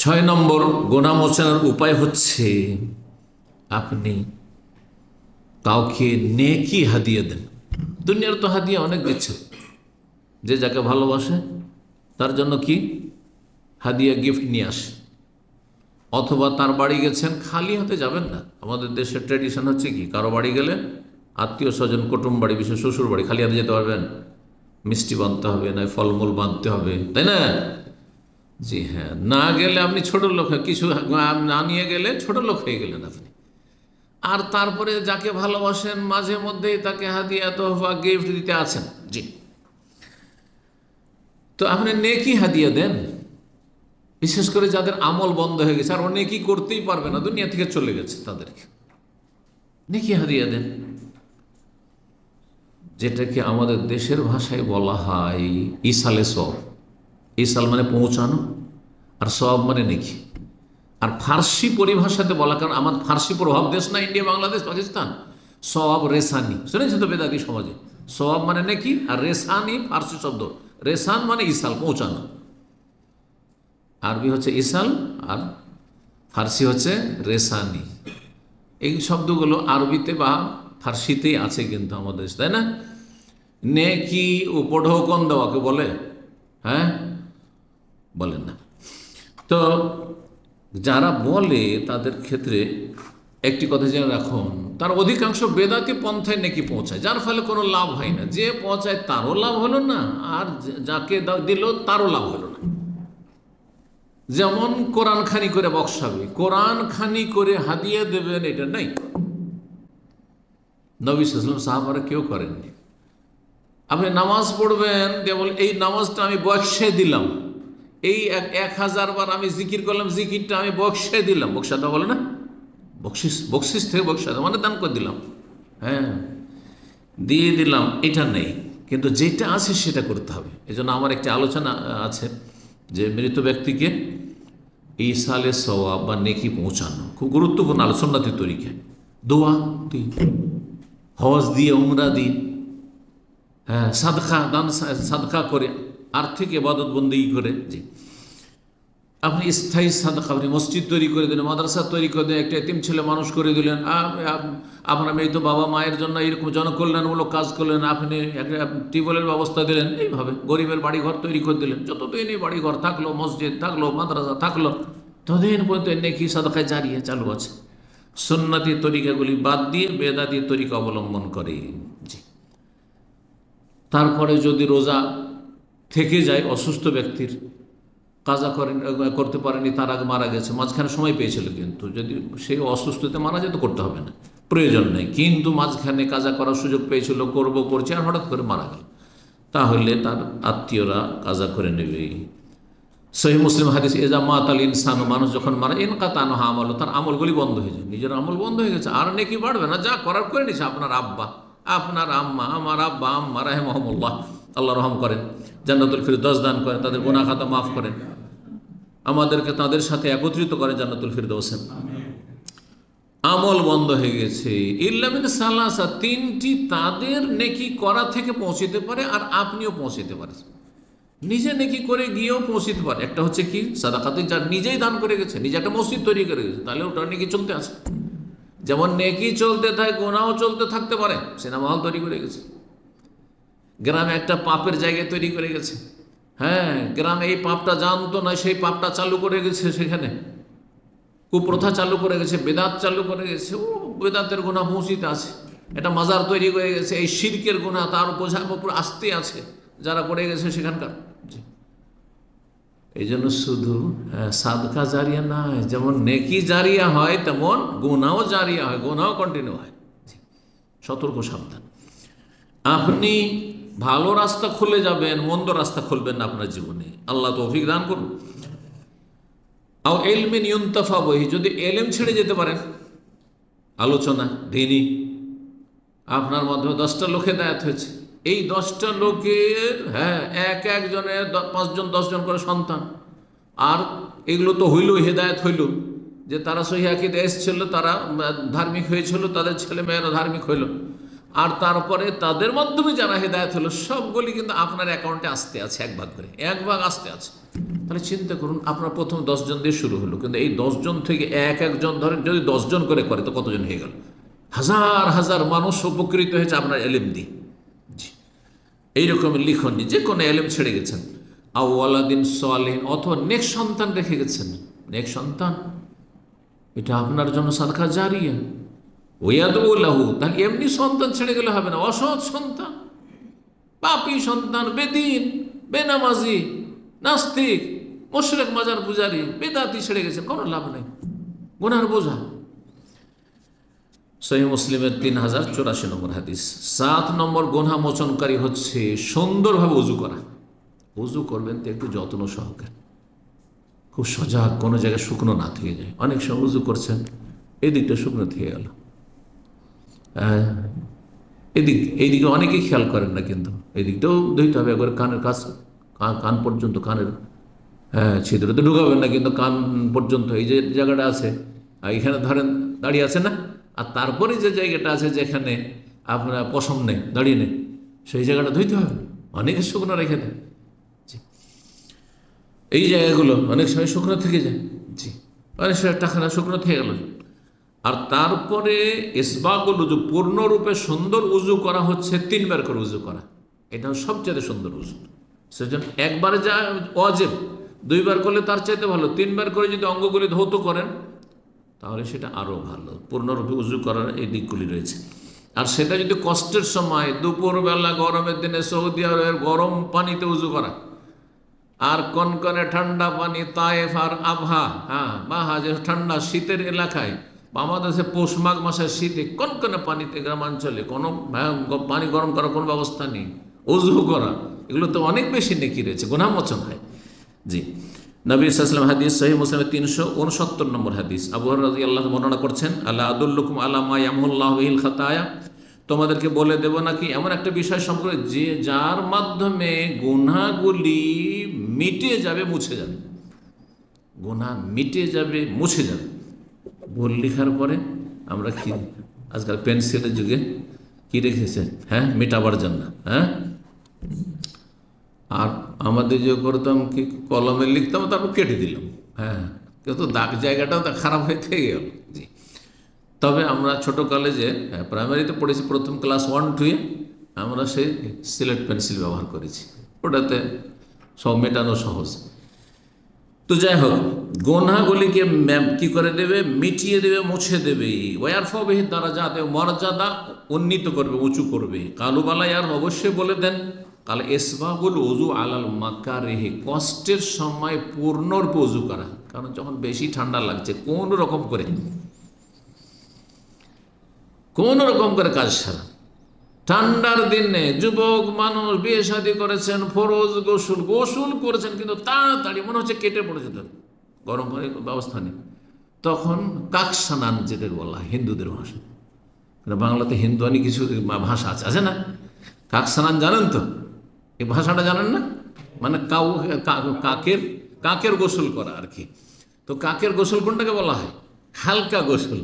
ছয় নম্বর গুনাহ মোচনের উপায় হচ্ছে আপনি কাউকে নেকি হাদিয়া দেন। দুনিয়ার তো হাদিয়া অনেক দিচ্ছে, যে যাকে ভালোবাসে তার জন্য কি হাদিয়া গিফট নিয়ে আসে, অথবা তার বাড়ি গেছেন, খালি হাতে যাবেন না। আমাদের দেশের ট্র্যাডিশন হচ্ছে কি, কারো বাড়ি গেলে, আত্মীয় স্বজন কুটুম বাড়ি, বিশেষ শ্বশুর বাড়ি, খালি হাতে যেতে পারবেন? মিষ্টি বাঁধতে হবে, না ফলমূল বাঁধতে হবে, তাই না? জি হ্যাঁ, না গেলে আপনি ছোট লোক, কিছু না নিয়ে গেলে ছোট লোক হয়ে গেলেন আপনি। আর তারপরে যাকে ভালোবাসেন মাঝে মধ্যেই তাকে হাদিয়া তোহফা গিফট দিতে আছেন। জি, তো আপনি নেকি হাদিয়া দেন, বিশেষ করে যাদের আমল বন্ধ হয়ে গেছে আর ও নেকি করতেই পারবে না, দুনিয়া থেকে চলে গেছে, তাদেরকে নেকি হাদিয়া দেন। যেটাকে আমাদের দেশের ভাষায় বলা হয় ইসালে সওয়াব। ইসাল মানে পৌঁছানো, আর সওয়াব মানে নেকি। আর ফার্সি পরিভাষাতে বলা, কারণ আমার ফার্সি প্রভাব দেশ না, ইন্ডিয়া, বাংলাদেশ, পাকিস্তান, সওয়াব রেসানি শুনেছেন তো বেদাতি সমাজে। সওয়াব মানে নেকি, আর রেসানি ফার্সি শব্দ, রেসান মানে ইসাল, পৌঁছানো। আরবি হচ্ছে ইসাল আর ফার্সি হচ্ছে রেসানি। এই শব্দগুলো আরবিতে বা ফার্সিতেই আছে কিন্তু আমাদের, তাই না? নেকি উপঢৌকন দেওয়াকে বলে, হ্যাঁ, বলেন না। তো যারা বলে তাদের ক্ষেত্রে একটি কথা জেনে রাখুন, তার অধিকাংশ বেদাতি পন্থায় নেকি পৌঁছায়, যার ফলে কোনো লাভ হয় না। যে পৌঁছায় তারও লাভ হলো না, আর যাকে দিল তারও লাভ হলো না। যেমন কোরআন খানি করে বক্সাবে, কোরআন খানি করে হাদিয়া দেবেন, এটা নেই। নবী সাল্লাল্লাহু আলাইহি ওয়াসাল্লাম, সাহাবারা কেউ করেননি। আপনি নামাজ পড়বেন, কেবল এই নামাজটা আমি বক্সে দিলাম, এই 1000 বার আমি জিকির করলাম, জিকিরটা আমি বক্সে দিলাম, বক্সা দেওয়া বলে না, বকশিস থেকে বক্সা দেওয়া মানে দান করে দিলাম, হ্যাঁ, দিয়ে দিলাম, এটা নেই। কিন্তু যেটা আছে সেটা করতে হবে। এই জন্য আমার একটি আলোচনা আছে যে মৃত ব্যক্তিকে ইসালে সওয়াব বা নেকি পৌঁছানো খুব গুরুত্বপূর্ণ আলোচনাতে তরিকা। দোয়া দিয়ে, হজ দিয়ে, উমরা দিয়ে, হ্যাঁ, সাদকা দান, সাদকা করে, আর্থিক ইবাদত বন্দেগী করে। জি, আপনি স্থায়ী সাদকা, আপনি মসজিদ তৈরি করে দিলেন, মাদ্রাসা তৈরি করে দিলেন, একটা এতিম ছেলে মানুষ করে দিলেন, আপনার মেয়ে তো বাবা মায়ের জন্য এরকম জনকল্যাণমূলক কাজ করলেন, আপনি একটা টিউবওয়েলের ব্যবস্থা দিলেন, এইভাবে গরিবের বাড়িঘর তৈরি করে দিলেন। যতদিনই বাড়িঘর থাকলো, মসজিদ থাকলো, মাদ্রাসা থাকলো, ততদিন পর্যন্ত নেকি সাদকায় জারিয়া চালু আছে। সুন্নতি তরিকাগুলি বাদ দিয়ে বেদাতি তরিকা অবলম্বন করে। জি, তারপরে যদি রোজা থেকে যায় অসুস্থ ব্যক্তির, কাজা করতে পারেনি, তার আগে মারা গেছে, মাঝখানে সময় পেয়েছিল, কিন্তু যদি সেই অসুস্থতে মারা যেত করতে হবে না, প্রয়োজন নেই। কিন্তু মাঝখানে কাজা করার সুযোগ পেয়েছিল, করছে, আর হঠাৎ করে মারা গেল, তাহলে তার আত্মীয়রা কাজা করে নেবে। সহিহ মুসলিম হাদিস, এজা মাতাল ইনসান, মানুষ যখন মারা, ইনকাতা আনহু আমালু, তার আমলগুলি বন্ধ হয়ে যায়, নিজের আমল বন্ধ হয়ে গেছে, আর নেকি বাড়বে না, যা করার করে নিছে। আপনার আব্বা, আপনার আম্মা, আমার আব্বা আম্মা রাহিমাহুমুল্লাহ, আল্লাহ রহম করেন, জান্নাতুল ফিরদৌস দান করেন, তাদের গুনাহ খাতা মাফ করেন, আমাদেরকে তাদের সাথে একত্রিত করেন জান্নাতুল ফিরদৌসে। আমল বন্ধ হয়ে গেছে ইল্লা মিন সালাসা, তিনটি তাদের নেকি করা থেকে পৌঁছতে পারে আর আপনিও পৌঁছতে পারেন, নিজে নেকি করে গিয়েও পৌঁছতে পারে। একটা হচ্ছে কি সাদাকাতে, যার নিজেই দান করে গেছে, নিজে একটা মসজিদ তৈরি করে গেছে, তাহলে ওটার নেকি চলতে আছে। যেমন নেকি চলতে থাকে গুনাহও চলতে থাকতে পারে, সিনেমা হল তৈরি করে গেছে, গ্রামে একটা পাপের জায়গা তৈরি করে গেছে, হ্যাঁ গ্রামে এই পাপটা জানতো না, সেই পাপটা চালু করে গেছে, সেখানে কুপ্রথা চালু করে গেছে, বেদাত চালু করে গেছে, ও বেদাতের গুনাহ পৌঁছিতে আছে। এটা মাজার তৈরি করে গেছে, এই শিরকের গুনাহ তার বোঝার উপর আসতে আছে যারা করে গেছে সেখানকার। এই জন্য শুধু সাদকা জারিয়া নয়, যেমন নেকি জারিয়া হয় তেমন গুনাহও জারিয়া হয়, গুনাহও কন্টিনিউ হয়। সতর্ক সাবধান। আপনি ভালো রাস্তা খুলে যাবেন, মন্দ রাস্তা খুলবেন না আপনার জীবনে, আল্লাহ তৌফিক দান করুন। আও ইলমিন ইউনতাফা বিহি, যদি এলেম ছেড়ে যেতে পারেন, আলোচনা দিনী, আপনার মধ্যে 10টা লোক হেদায়েত হয়েছে, এই 10টা লোকের একজনের 5জন 10জন করে সন্তান, আর এগুলো তো হইল হেদায়েত হইল, যে তারা সহিহ আকীদা এসেছিল, তারা ধার্মিক হয়েছিল, তাদের ছেলে মেয়েরা ধার্মিক হইল, আর তারপরে তাদের মাধ্যমে যারা হেদায়েত হলো সবগুলি কিন্তু আপনার অ্যাকাউন্টে আসতে আছে, এক ভাগ আসতে আছে। তাহলে চিন্তা করুন, আপনার প্রথম 10 জন দিয়ে শুরু হলো, কিন্তু এই 10 জন থেকে একজন ধরেন যদি 10 জন করে তো কতজন হয়ে গেল? হাজার হাজার মানুষ উপকৃত হয়েছে আপনার এলেম দিয়ে। এইরকম লিখনি, যে কোনো এলেম ছেড়ে গেছেন, আও ওয়ালাদিন সালিহিন, অথবা নেক সন্তান রেখে গেছেন, নেক সন্তান, এটা আপনার জন্য সাদকা জারিয়া। ওয়াদউ লাহু, তাহলে এমনি সন্তান ছেড়ে গেলে হবে না, অসৎ সন্তান, পাপী সন্তান, বেদিন, বেনামাজি, নাস্তিক, মুশরিক, মাজার পূজারি, বেদাতি ছেড়ে গেছেন, কোনো লাভ নেই, গুনার বোঝা। সহিহ মুসলিমের 3084 নম্বর হাদিস। 7 নম্বর গুনাহ মোচনকারী হচ্ছে সুন্দরভাবে উজু করা। উজু করবেন তো একটু যত্ন সহকারে, খুব সজাগ, কোনো জায়গায় শুকনো না থেকে যায়। অনেক সময় উজু করছেন, এদিকটা শুকনো থেকে গেল, এইদিকে অনেকেই খেয়াল করেন না, কিন্তু এদিকটাও ধুইতে হবে একবার, কানের কাছ, কান পর্যন্ত, কানের ছিদ্র তো ঢুকাবেন না, কিন্তু কান পর্যন্ত এই যে জায়গাটা আছে, এখানে ধরেন দাঁড়িয়ে আছে না, আর তারপরে যে জায়গাটা আছে যেখানে আপনার পশম নেই, দাঁড়িয়ে নেই, সেই জায়গাটা ধুইতে হবে। অনেকে শুকনো রেখে দেয়, এই জায়গাগুলো অনেক সময় শুকনো থেকে যায়, অনেক সময় টাকানা শুকনো থেকে গেল। আর তারপরে ইসবাগুল উজু, পূর্ণরূপে সুন্দর উজু করা হচ্ছে 3 বার করে উজু করা, এটা সবচেয়ে সুন্দর উজু। সেজন্য একবারে যা ওয়াজিব, 2 বার করলে তার চাইতে ভালো, 3 বার করে যদি অঙ্গগুলি ধৌত করেন তাহলে সেটা আরও ভালো। পূর্ণরূপে উজু করার এই দিকগুলি রয়েছে। আর সেটা যদি কষ্টের সময়, দুপুরবেলা গরমের দিনে সৌদি আরবের গরম পানিতে উজু করা, আর কনকনে ঠান্ডা পানি, তায়েফ আর আবহা, মাহা যে ঠান্ডা শীতের এলাকায়, আমাদের দেশে পৌষ মাঘ মাসের শীতে কনকনে পানিতে, গ্রামাঞ্চলে কোনো পানি গরম করার কোনো ব্যবস্থা নেই, উজু করা, এগুলো তো অনেক বেশি নেকি রয়েছে, গুনাহ মোচন হয়। জি, নবী সাল্লাল্লাহু আলাইহি ওয়াসাল্লাম হাদিস, সহিহ মুসলিমের 369 নম্বর হাদিস, আবু হুরায়রা রাদিয়াল্লাহু বর্ণনা করছেন, আলা আদুল্লুকুম আলা মা ইয়ামহুল্লাহু বিহিল খাতায়া, তোমাদেরকে বলে দেব নাকি এমন একটা বিষয় সম্পর্কে যে যার মাধ্যমে গুনাহগুলি মিটে যাবে, মুছে যাবে, গুনাহ মিটে যাবে, মুছে যাবে। ভুল লেখার পরে আমরা কি আজকাল পেন্সিলের যুগে কি রেখেছে, মেটাবার জন্য, আর আমাদের যে করতাম কি কলমে লিখতাম, তারপর কেটে দিলাম, কিন্তু দাগ জায়গাটাও খারাপ হয়ে থেকে গেল। জি, তবে আমরা ছোটো কলেজে প্রাইমারিতে পড়েছি, প্রথম ক্লাস 1-2 আমরা সেই সিলেট পেন্সিল ব্যবহার করেছি, ওটাতে সব মেটানো সহজ। তো যাই হোক, গুনাহগুলিকে কি করে দেবে, মিটিয়ে দেবে, মুছে দেবে। ওয়ারফা বিহি দারাজাত, মর্যাদা উন্নীত করবে, উঁচু করবে। কালুবালা আর অবশ্যই বলে দেন, কাল ইসবাগুল উযু আলাল মাকারিহি, কষ্টের সময় পূর্ণরূপে উযু করা। কারণ যখন বেশি ঠান্ডা লাগছে, কোন রকম করে কাজ সারা। ঠান্ডার দিনে যুবক মানুষ বিয়ে শাদী করেছেন, ফরজ গোসল করেছেন, কিন্তু তাড়াতাড়ি মনে হচ্ছে কেটে পড়ে যেতেন, গরম পানির ব্যবস্থা নেই, তখন কাকসানান যেতে বলা হয় হিন্দুদের ভাষা, বাংলাতে হিন্দুয়ানি কিছু ভাষা আছে না, কাকসানান জানেন তো, এই ভাষাটা জানেন না? মানে কাকের গোসল করা আর কি। তো কাকের গোসল কোনটাকে বলা হয়? হালকা গোসল।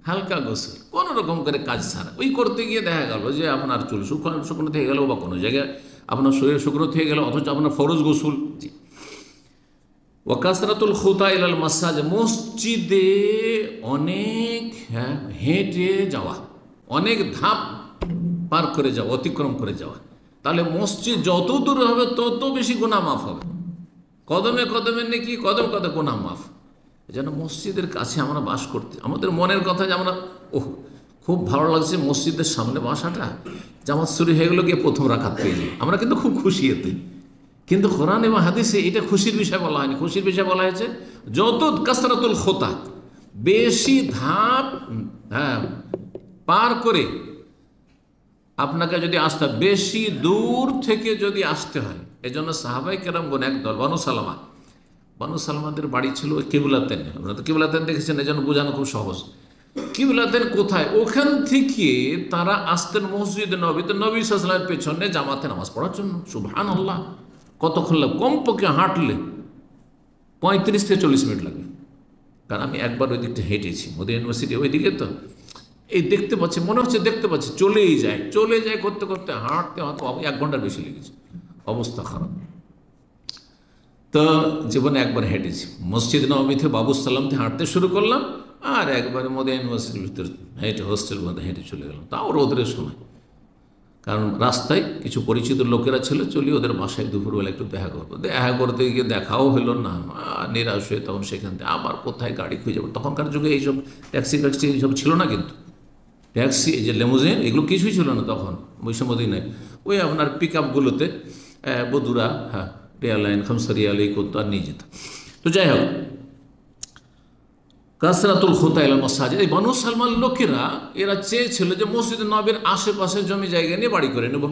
হালকা গোসল কোনো রকম করে কাজ ছাড়া ওই করতে গিয়ে দেখা গেল যে আপনার চুল শুকনো থেকে গেল, বা কোনো জায়গায় আপনার শরীর শুকনো থেকে গেল, অথচ আপনার ফরজ গোসল। জি। ওয়াকাসরাতুল খুতা ইলাল মাসাজ, মসজিদে অনেক হেঁটে যাওয়া, অনেক ধাপ পার করে যাওয়া, অতিক্রম করে যাওয়া। তাহলে মসজিদ যত দূর হবে তত বেশি গুনাহ মাফ হবে। কদমে কদমে নেকি, কদম কদমে গুনাহ মাফ। যেন মসজিদের কাছে আমরা বাস করতে, আমাদের মনের কথা যে আমরা খুব ভালো লাগছে মসজিদের সামনে বাসাটা, জামাত শুরু হয়ে গেলো গিয়ে প্রথম রাকাত পেয়ে যাই, আমরা কিন্তু খুব খুশি এতে। কিন্তু কোরআন এবং হাদিসে এটা খুশির বিষয় বলা হয়নি। খুশির বিষয় বলা হয়েছে যত কাসরাতুল খোতা, বেশি ধাপ পার করে আপনাকে যদি আসতে, বেশি দূর থেকে যদি আসতে হয়। এই জন্য সাহাবাই কেরামগণ একদল, বানু সালমাদের বাড়ি ছিল কিবলাতেন। আপনারা তো কিবলাতেন দেখেছেন, এই জন্য বোঝানো খুব সহজ। কিবলাতেন কোথায়? ওখান থেকে তারা আসতেন মসজিদে নবীতে, নবী সাল্লাল্লাহু আলাইহি ওয়াসাল্লামের পেছনে জামাতে নামাজ পড়ার জন্য। সুবহানাল্লাহ, কতক্ষণ লাগে? কমপক্ষে হাঁটলে 35 থেকে 40 মিনিট লাগে। কারণ আমি একবার ওই দিকটা হেঁটেছি, মদিনা ইউনিভার্সিটি ওইদিকে, তো এই দেখতে পাচ্ছি, মনে হচ্ছে দেখতে পাচ্ছি, চলে যায় করতে করতে হাঁটতে হয়তো 1 ঘন্টার বেশি লেগেছে, অবস্থা খারাপ। তো জীবনে একবার হেঁটেছি, মসজিদ নববী থেকে বাবু সালাম থেকে হাঁটতে শুরু করলাম, আর একবারে মদিনা ইউনিভার্সিটির ভিতরে হেঁটে হোস্টেল মধ্যে হেঁটে চলে গেলাম, তাও রোদের সময়। কারণ রাস্তায় কিছু পরিচিত লোকেরা ছিল, চলি ওদের বাসায় দুপুরবেলা একটু দেখা করবো। দেখা করতে গিয়ে দেখাও হলো না, নিরাশ হয়ে তখন সেখান থেকে আবার কোথায় গাড়ি খুঁজে যাবো। তখনকার যুগে এইসব ট্যাক্সি এইসব ছিল না, কিন্তু ট্যাক্সি, এই যে লেমুজিন, এগুলো কিছুই ছিল না তখন ওই সময়। নেই ওই আপনার পিক আপগুলোতে বদুরা, রিয়ালাইন, খামসারিয়া, এই করতো আর নিয়ে যেত। তো যাই হোক, কাসরাতুল খুতা ইলাল মাসাজিদ, এই বানু সালমান লোকেরা এরা চেয়েছিল যে মসজিদে নবীর আশেপাশে জমি জায়গা নিয়ে বাড়ি করে নেব,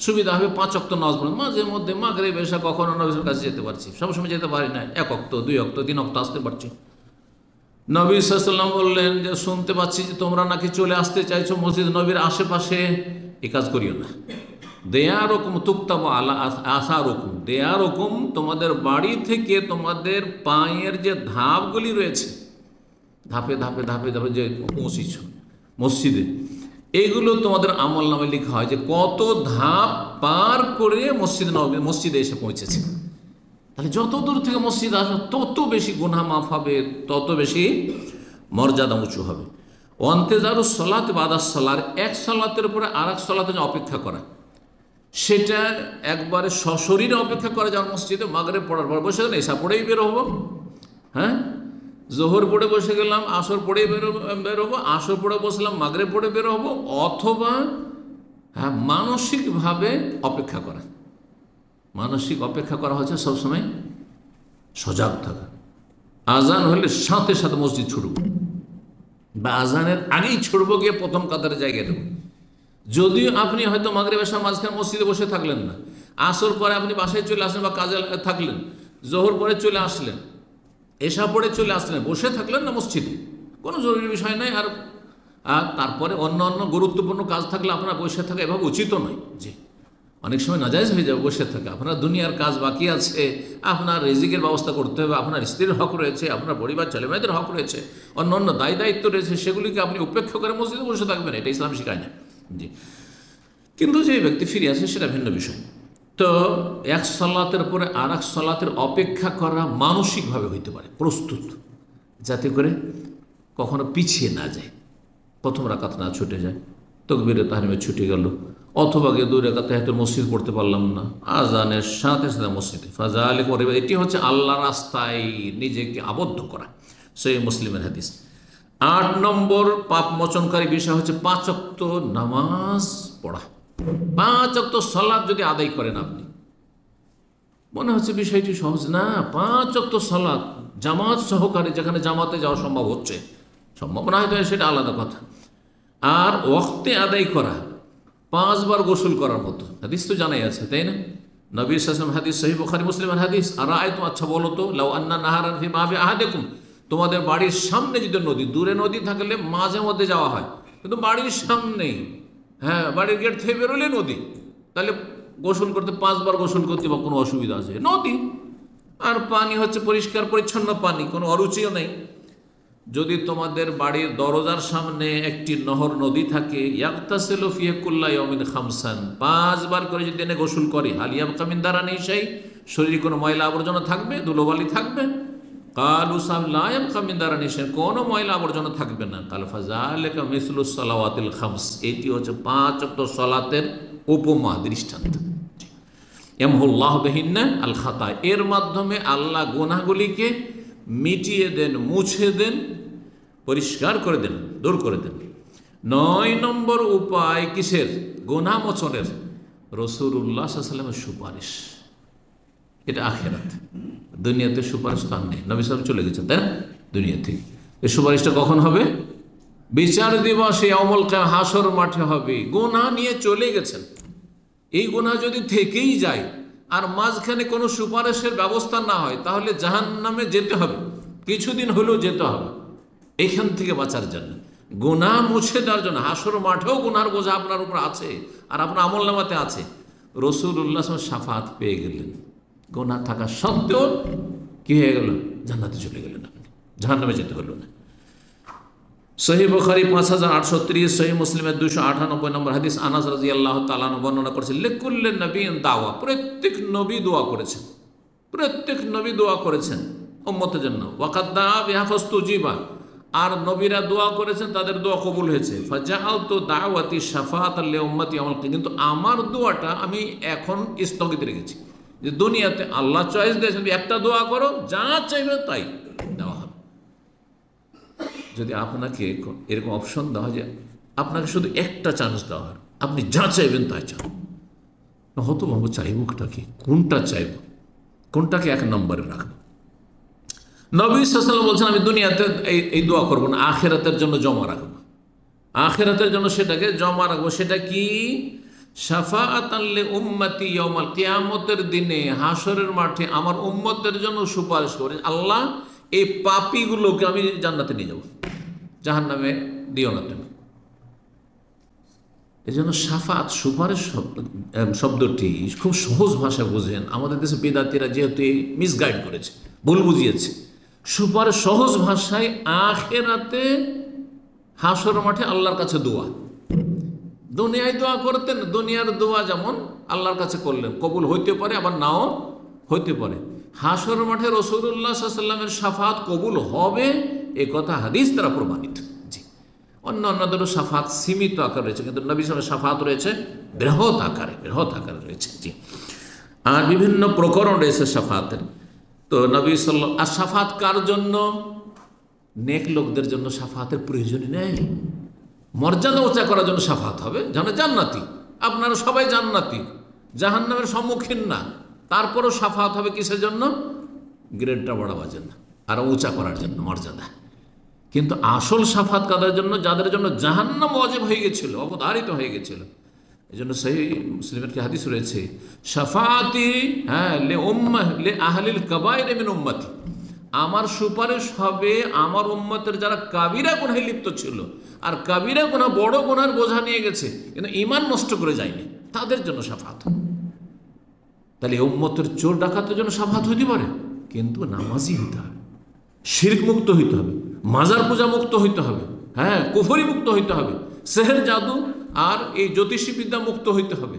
সুবিধা হবে। 5 ওয়াক্ত নামাজ পড়ে, মাঝে মধ্যে মাগরিব এশা কখনো নবীর কাছে যেতে পারছি, সবসময় যেতে পারি না, 1 ওয়াক্ত 2 ওয়াক্ত 3 ওয়াক্ত আসতে পারছি। নবী সাল্লাল্লাহু আলাইহি ওয়াসাল্লাম বললেন যে শুনতে পাচ্ছি যে তোমরা নাকি চলে আসতে চাইছো মসজিদ নবীর আশেপাশে, এই কাজ করিও না। দেয়ারকুম তুকতাবু আলা আসারকুম, দেয়ারকুম তোমাদের বাড়ি থেকে তোমাদের পায়ের যে ধাপগুলি রয়েছে, ধাপে ধাপে ধাপে ধাপে যে পৌঁছিছ মসজিদে, এইগুলো তোমাদের আমল নামে লেখা হয় যে কত ধাপ পার করে মসজিদে এসে পৌঁছেছে। তাহলে যত দূর থেকে মসজিদ আসবে তত বেশি গুনাহ মাফ হবে, তত বেশি মর্যাদা উঁচু হবে। অন্তেজারুস সালাত বাদাস সালার, এক সালাতের উপরে আর এক সালাতে অপেক্ষা করা, সেটা একবারে সশরীরে অপেক্ষা করা। যেমন মসজিদে মাগরিব পড়ার পর বসে গেলে এসা পড়েই বের হবো, জোহর পড়ে বসে গেলাম, আসর পড়েই বেরোবো, আসর পড়ে বসলাম, মাগরিব পড়ে বের হবো, অথবা মানসিকভাবে অপেক্ষা করা। মানসিক অপেক্ষা করা হচ্ছে সবসময় সজাগ থাকা। আজান হলে সাথে সাথে মসজিদ ছুটব, বা আজানের আগেই ছুটব, গিয়ে প্রথম কাতারে জায়গায় দেবো। যদিও আপনি হয়তো মাগরিব এশার মাঝখানে মসজিদে বসে থাকলেন না, আসর পরে আপনি বাসায় চলে আসলেন বা কাজে থাকলেন, জোহর পরে চলে আসলেন, এশা পড়ে চলে আসলেন, বসে থাকলেন না মসজিদে, কোনো জরুরি বিষয় নয়। আর তারপরে অন্য অন্য গুরুত্বপূর্ণ কাজ থাকলে আপনার বসে থাকা এভাবে উচিত নয়। যে অনেক সময় নাজায়েজ হয়ে যাবে বসে থাকা, আপনার দুনিয়ার কাজ বাকি আছে, আপনার রিজিকের ব্যবস্থা করতে হবে, আপনার স্ত্রীর হক রয়েছে, আপনার পরিবার ছেলেমেয়েদের হক রয়েছে, অন্য অন্য দায়িত্ব রয়েছে, সেগুলিকে আপনি উপেক্ষা করে মসজিদে বসে থাকবেন, এটা ইসলাম শেখায় না। জি, কিন্তু যে ব্যক্তি ফিরে আসে সেটা ভিন্ন বিষয়। তো এক সালাতের পরে আর এক সালাতের অপেক্ষা করা মানসিকভাবে হইতে পারে, প্রস্তুত, যাতে করে কখনো পিছিয়ে না যায়, প্রথম রাকাত না ছুটে যায়, তাকবীরে তাহরিমে ছুটে গেল, অথবা গিয়ে 2 রাকাত তাহিয়াতুল মসজিদ পড়তে পারলাম না, আজানের সাথে সাথে মসজিদে ফাজালিক ওয়া রিবা। এটি হচ্ছে আল্লাহ রাস্তায় নিজেকে আবদ্ধ করা, সহিহ মুসলিমের হাদিস। 8 নম্বর পাপ মোচনকারী বিষয় হচ্ছে 5 ওয়াক্ত নামাজ পড়া। 5 ওয়াক্ত সালাত যদি আদায় করেন আপনি, মনে হচ্ছে বিষয়টি সহজ না। 5 ওয়াক্ত সালাত জামাত সহকারে, যেখানে জামাতে যাওয়া সম্ভব হচ্ছে, সম্ভব না হয়তো সেটা আলাদা কথা। আর ওয়াক্তে আদায় করা, 5 বার গোসল করার মতো হাদিস তো জানাই আছে, তাই না? নবী সাল্লাল্লাহু আলাইহি ওয়াসাল্লাম হাদিস, সহিহ বুখারী মুসলিমের হাদিস। আর আয়াত, আচ্ছা বলো তো, লাউ আন্না নাহারান ফি মাবি আহাদিকুম, তোমাদের বাড়ির সামনে যদি নদী, দূরে নদী থাকলে মাঝে মধ্যে যাওয়া হয়, কিন্তু বাড়ির সামনেই, বাড়ির গেট থেকে বেরোলে নদী, তাহলে গোসল করতে 5 বার গোসল করতে বা কোনো অসুবিধা আছে? নদী, আর পানি হচ্ছে পরিষ্কার পরিচ্ছন্ন পানি, কোনো অরুচিও নেই। যদি তোমাদের বাড়ির দরজার সামনে একটি নহর নদী থাকে, ইয়াগতাসিলু ফিহি কুল্লা ইয়াউমিন খামসান, 5 বার করে যদি এনে গোসল করে, হাল ইয়াবকা মিন দারানি শাই, শরীরে কোনো ময়লা আবর্জনা থাকবে, ধুলোবালি থাকবে? কালু সাম লা ইয়াবকা মিন দারানি শাই, কোনো ময়লা আবর্জনা থাকবে না। কাল ফাযালিকা মিসলুস সালাওয়াতিল খামস, এটি হচ্ছে 5 ওয়াক্ত সালাতের উপমা, দৃষ্টান্ত। ইয়ামহুল্লাহু বিহিন্না আল খাতা, এর মাধ্যমে আল্লাহ গুনাহগুলিকে মিটিয়ে দেন, মুছে দেন, পরিষ্কার করে দেন, দূর করে দেন। 9 নম্বর উপায় কিসের? গুনাহ মোচনের রাসূলুল্লাহ সাল্লাল্লাহু আলাইহি ওয়াসাল্লামের সুপারিশ। এটা আখিরাত, দুনিয়াতে সুপারিশ তো আর নেই। নবী সাল্লাল্লাহু চলে গেছেন, তাই না, দুনিয়া থেকে। এই সুপারিশটা কখন হবে? বিচার দিবসে, ইয়াউমুল কিয়ামah, হাসর মাঠে হবে। গুনাহ নিয়ে চলে গেছেন, এই গুনাহ যদি থেকেই যায় আর মাঝখানে কোনো সুপারিশের ব্যবস্থা না হয়, তাহলে জাহান্নামে যেতে হবে, কিছুদিন হলেও যেতে হবে। এখান থেকে বাঁচার জন্য, গুনাহ মুছে দেওয়ার জন্য, হাসর মাঠেও গুনার বোঝা আপনার উপর আছে আর আপনার আমলনামাতে আছে, রাসূলুল্লাহ সাল্লাল্লাহু আলাইহি ওয়াসাল্লাম শাফাত পেয়ে গেলেন। গুনাহ থাকা সত্ত্বেও কি হয়ে গেল? জান্নাতে চলে গেলেন, আপনি জাহান্নামে যেতে হলো না। সহিহ বুখারী 5830, সহিহ মুসলিমের 298 নম্বর হাদিস, আনাস রাদিয়াল্লাহু তাআলা আনহু বর্ণনা করেছেন, লিকুল্লি নবিয়্যিন দাওয়া, প্রত্যেক নবী দোয়া করেছেন, প্রত্যেক নবী দোয়া করেছেন উম্মতের জন্য। ওয়াকাদ দাআ বিহা ফাস্তুজিবা, আর নবীরা দোয়া করেছেন, তাদের দোয়া কবুল হয়েছে। ফাজাআলতু দাওয়াতি শাফাআতাল লিউম্মতি ইয়াউমাল কিয়ামাহ, কিন্তু আমার দোয়াটা আমি এখন স্থগিত রেখেছি, যে দুনিয়াতে আল্লাহ চয়েস দিয়েছেন, একটা দোয়া করো, যা চাইবে তাই দেওয়া হবে। যদি আপনাকে এরকম অপশন দেওয়া হয় যে আপনাকে শুধু একটা চান্স দেওয়া হয়, আপনি যা চাইবেন তাই চান, হতো বাবু চাইবটা কি, কোনটা চাইব, কোনটাকে 1 নম্বরে রাখবো? নবী সাল্লাল্লাহু আলাইহি ওয়াসাল্লাম বলছেন, আমি দুনিয়াতে এই দোয়া করবো না, আখিরাতের জন্য জমা রাখবো, আখিরাতের জন্য সেটাকে জমা রাখবো। সেটা কি? শাফাআতান লি উম্মতি ইয়াউমাল কিয়ামতের দিনে, হাসরের মাঠে আমার উম্মতের জন্য সুপারিশ করে, আল্লাহ এই পাপীগুলোকে আমি জান্নাতে নিয়ে যাব, জাহান্নামে দিও না তুমি। এই জন্য শাফাত, সুপারিশ শব্দটি খুব সহজ ভাষায় বোঝেন। আমাদের দেশে বেদাতীরা যেহেতু মিসগাইড করেছে, ভুল বুঝিয়েছে, সুপারিশ সহজ ভাষায় আখিরাতে হাসর মাঠে আল্লাহর কাছে দোয়া। দুনিয়ায় দোয়া করতেন, দুনিয়ার দোয়া যেমন আল্লাহর কাছে করলেন, কবুল হইতে পারে আবার নাও হইতে পারে। হাসর মাঠে রাসূলুল্লাহ সাল্লাল্লাহু আলাইহি ওয়াসাল্লামের শাফাত কবুল হবে, এ কথা হাদিস দ্বারা প্রমাণিত। জি, অন্যান্যদেরও শাফাত সীমিত আকারে রয়েছে, কিন্তু নবী সাল্লাল্লাহু আলাইহি ওয়াসাল্লামের শাফাত রয়েছে বৃহৎ আকারে, বৃহৎ আকারে রয়েছে। জি, আর বিভিন্ন প্রকরণ রয়েছে শাফাতের। তো নবী সাল্লাল্লাহু, আর শাফাত কার জন্য? নেক লোকদের জন্য শাফাতের প্রয়োজনই নেই। মর্যাদা উঁচা করার জন্য শাফাত হবে, যেন জান্নাতি, আপনারা সবাই জান্নাতি, জাহান্নামের সম্মুখীন না, তারপরও শাফাত হবে কিসের জন্য? গ্রেডটা বাড়াবার জন্য, আর উঁচা করার জন্য মর্যাদা। কিন্তু আসল শাফাত কাদের জন্য? যাদের জন্য জাহান্নাম ওয়াজিব হয়ে গেছিল, অবধারিত হয়ে গেছিল। এই জন্য সহিহ মুসলিমের কি হাদিস রয়েছে, শাফাতি লে আহলিল কাবাইর মিন উম্মতি, আমার সুপারিশ হবে আমার উম্মতের যারা কাবিরা গুনাহে লিপ্ত ছিল, আর কাবিরা গুনাহ বড় গুনার বোঝা নিয়ে গেছে কিন্তু ঈমান নষ্ট করে যায়নি, তাদের জন্য শাফাত। তাহলে উম্মতের চোর ডাকাতের জন্য শাফাত হইতে পারে, কিন্তু নামাজি হইতে হবে, শিরক মুক্ত হইতে হবে, মাজার পূজা মুক্ত হইতে হবে, কুফরি মুক্ত হইতে হবে, সেহের জাদু আর এই জ্যোতিষী বিদ্যা মুক্ত হইতে হবে,